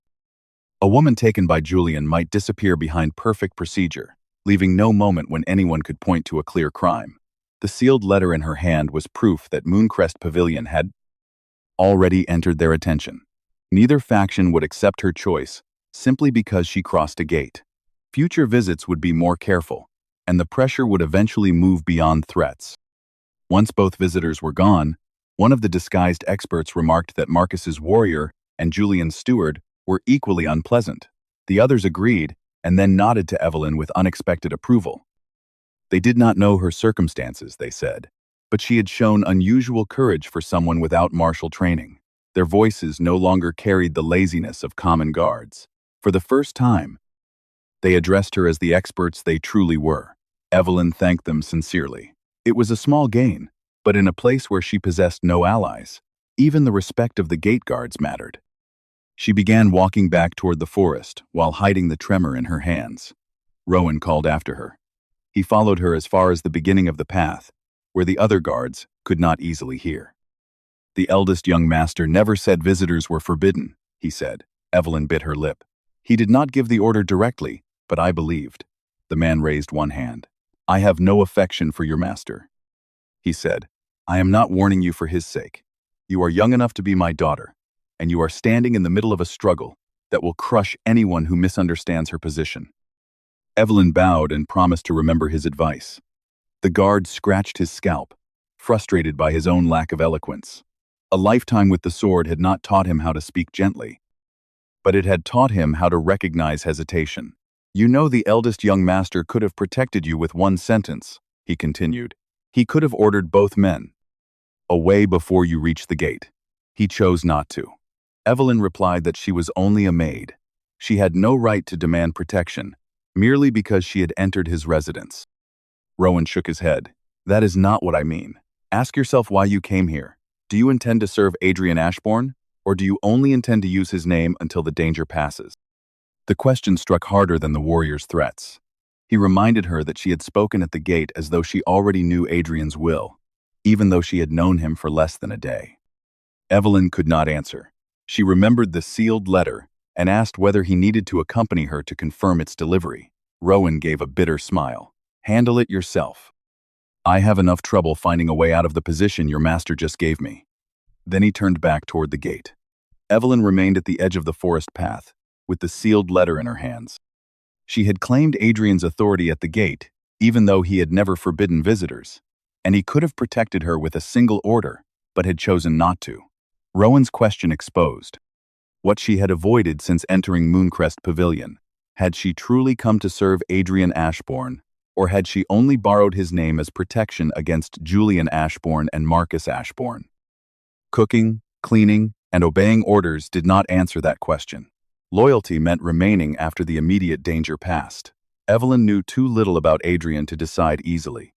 A woman taken by Julian might disappear behind perfect procedure, leaving no moment when anyone could point to a clear crime. The sealed letter in her hand was proof that Mooncrest Pavilion had already entered their attention. Neither faction would accept her choice simply because she crossed a gate. Future visits would be more careful, and the pressure would eventually move beyond threats. Once both visitors were gone, one of the disguised experts remarked that Marcus's warrior and Julian's steward were equally unpleasant. The others agreed and then nodded to Evelyn with unexpected approval. They did not know her circumstances, they said, but she had shown unusual courage for someone without martial training. Their voices no longer carried the laziness of common guards. For the first time, they addressed her as the experts they truly were. Evelyn thanked them sincerely. It was a small gain, but in a place where she possessed no allies, even the respect of the gate guards mattered. She began walking back toward the forest while hiding the tremor in her hands. Rowan called after her. He followed her as far as the beginning of the path, where the other guards could not easily hear. The eldest young master never said visitors were forbidden, he said. Evelyn bit her lip. He did not give the order directly, but I believed. The man raised one hand. I have no affection for your master, he said. I am not warning you for his sake. You are young enough to be my daughter, and you are standing in the middle of a struggle that will crush anyone who misunderstands her position. Evelyn bowed and promised to remember his advice. The guard scratched his scalp, frustrated by his own lack of eloquence. A lifetime with the sword had not taught him how to speak gently, but it had taught him how to recognize hesitation. You know, the eldest young master could have protected you with one sentence, he continued. He could have ordered both men away before you reached the gate. He chose not to. Evelyn replied that she was only a maid. She had no right to demand protection, merely because she had entered his residence. Rowan shook his head. That is not what I mean. Ask yourself why you came here. Do you intend to serve Adrian Ashbourne, or do you only intend to use his name until the danger passes? The question struck harder than the warrior's threats. He reminded her that she had spoken at the gate as though she already knew Adrian's will, even though she had known him for less than a day. Evelyn could not answer. She remembered the sealed letter and asked whether he needed to accompany her to confirm its delivery. Rowan gave a bitter smile. Handle it yourself. I have enough trouble finding a way out of the position your master just gave me. Then he turned back toward the gate. Evelyn remained at the edge of the forest path, with the sealed letter in her hands. She had claimed Adrian's authority at the gate, even though he had never forbidden visitors, and he could have protected her with a single order, but had chosen not to. Rowan's question exposed what she had avoided since entering Mooncrest Pavilion. Had she truly come to serve Adrian Ashbourne, or had she only borrowed his name as protection against Julian Ashbourne and Marcus Ashbourne? Cooking, cleaning, and obeying orders did not answer that question. Loyalty meant remaining after the immediate danger passed. Evelyn knew too little about Adrian to decide easily.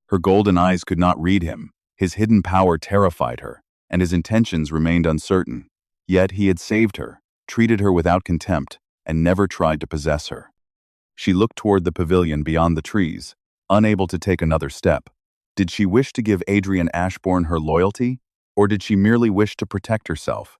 Her golden eyes could not read him, his hidden power terrified her, and his intentions remained uncertain. Yet he had saved her, treated her without contempt, and never tried to possess her. She looked toward the pavilion beyond the trees, unable to take another step. Did she wish to give Adrian Ashbourne her loyalty, or did she merely wish to protect herself?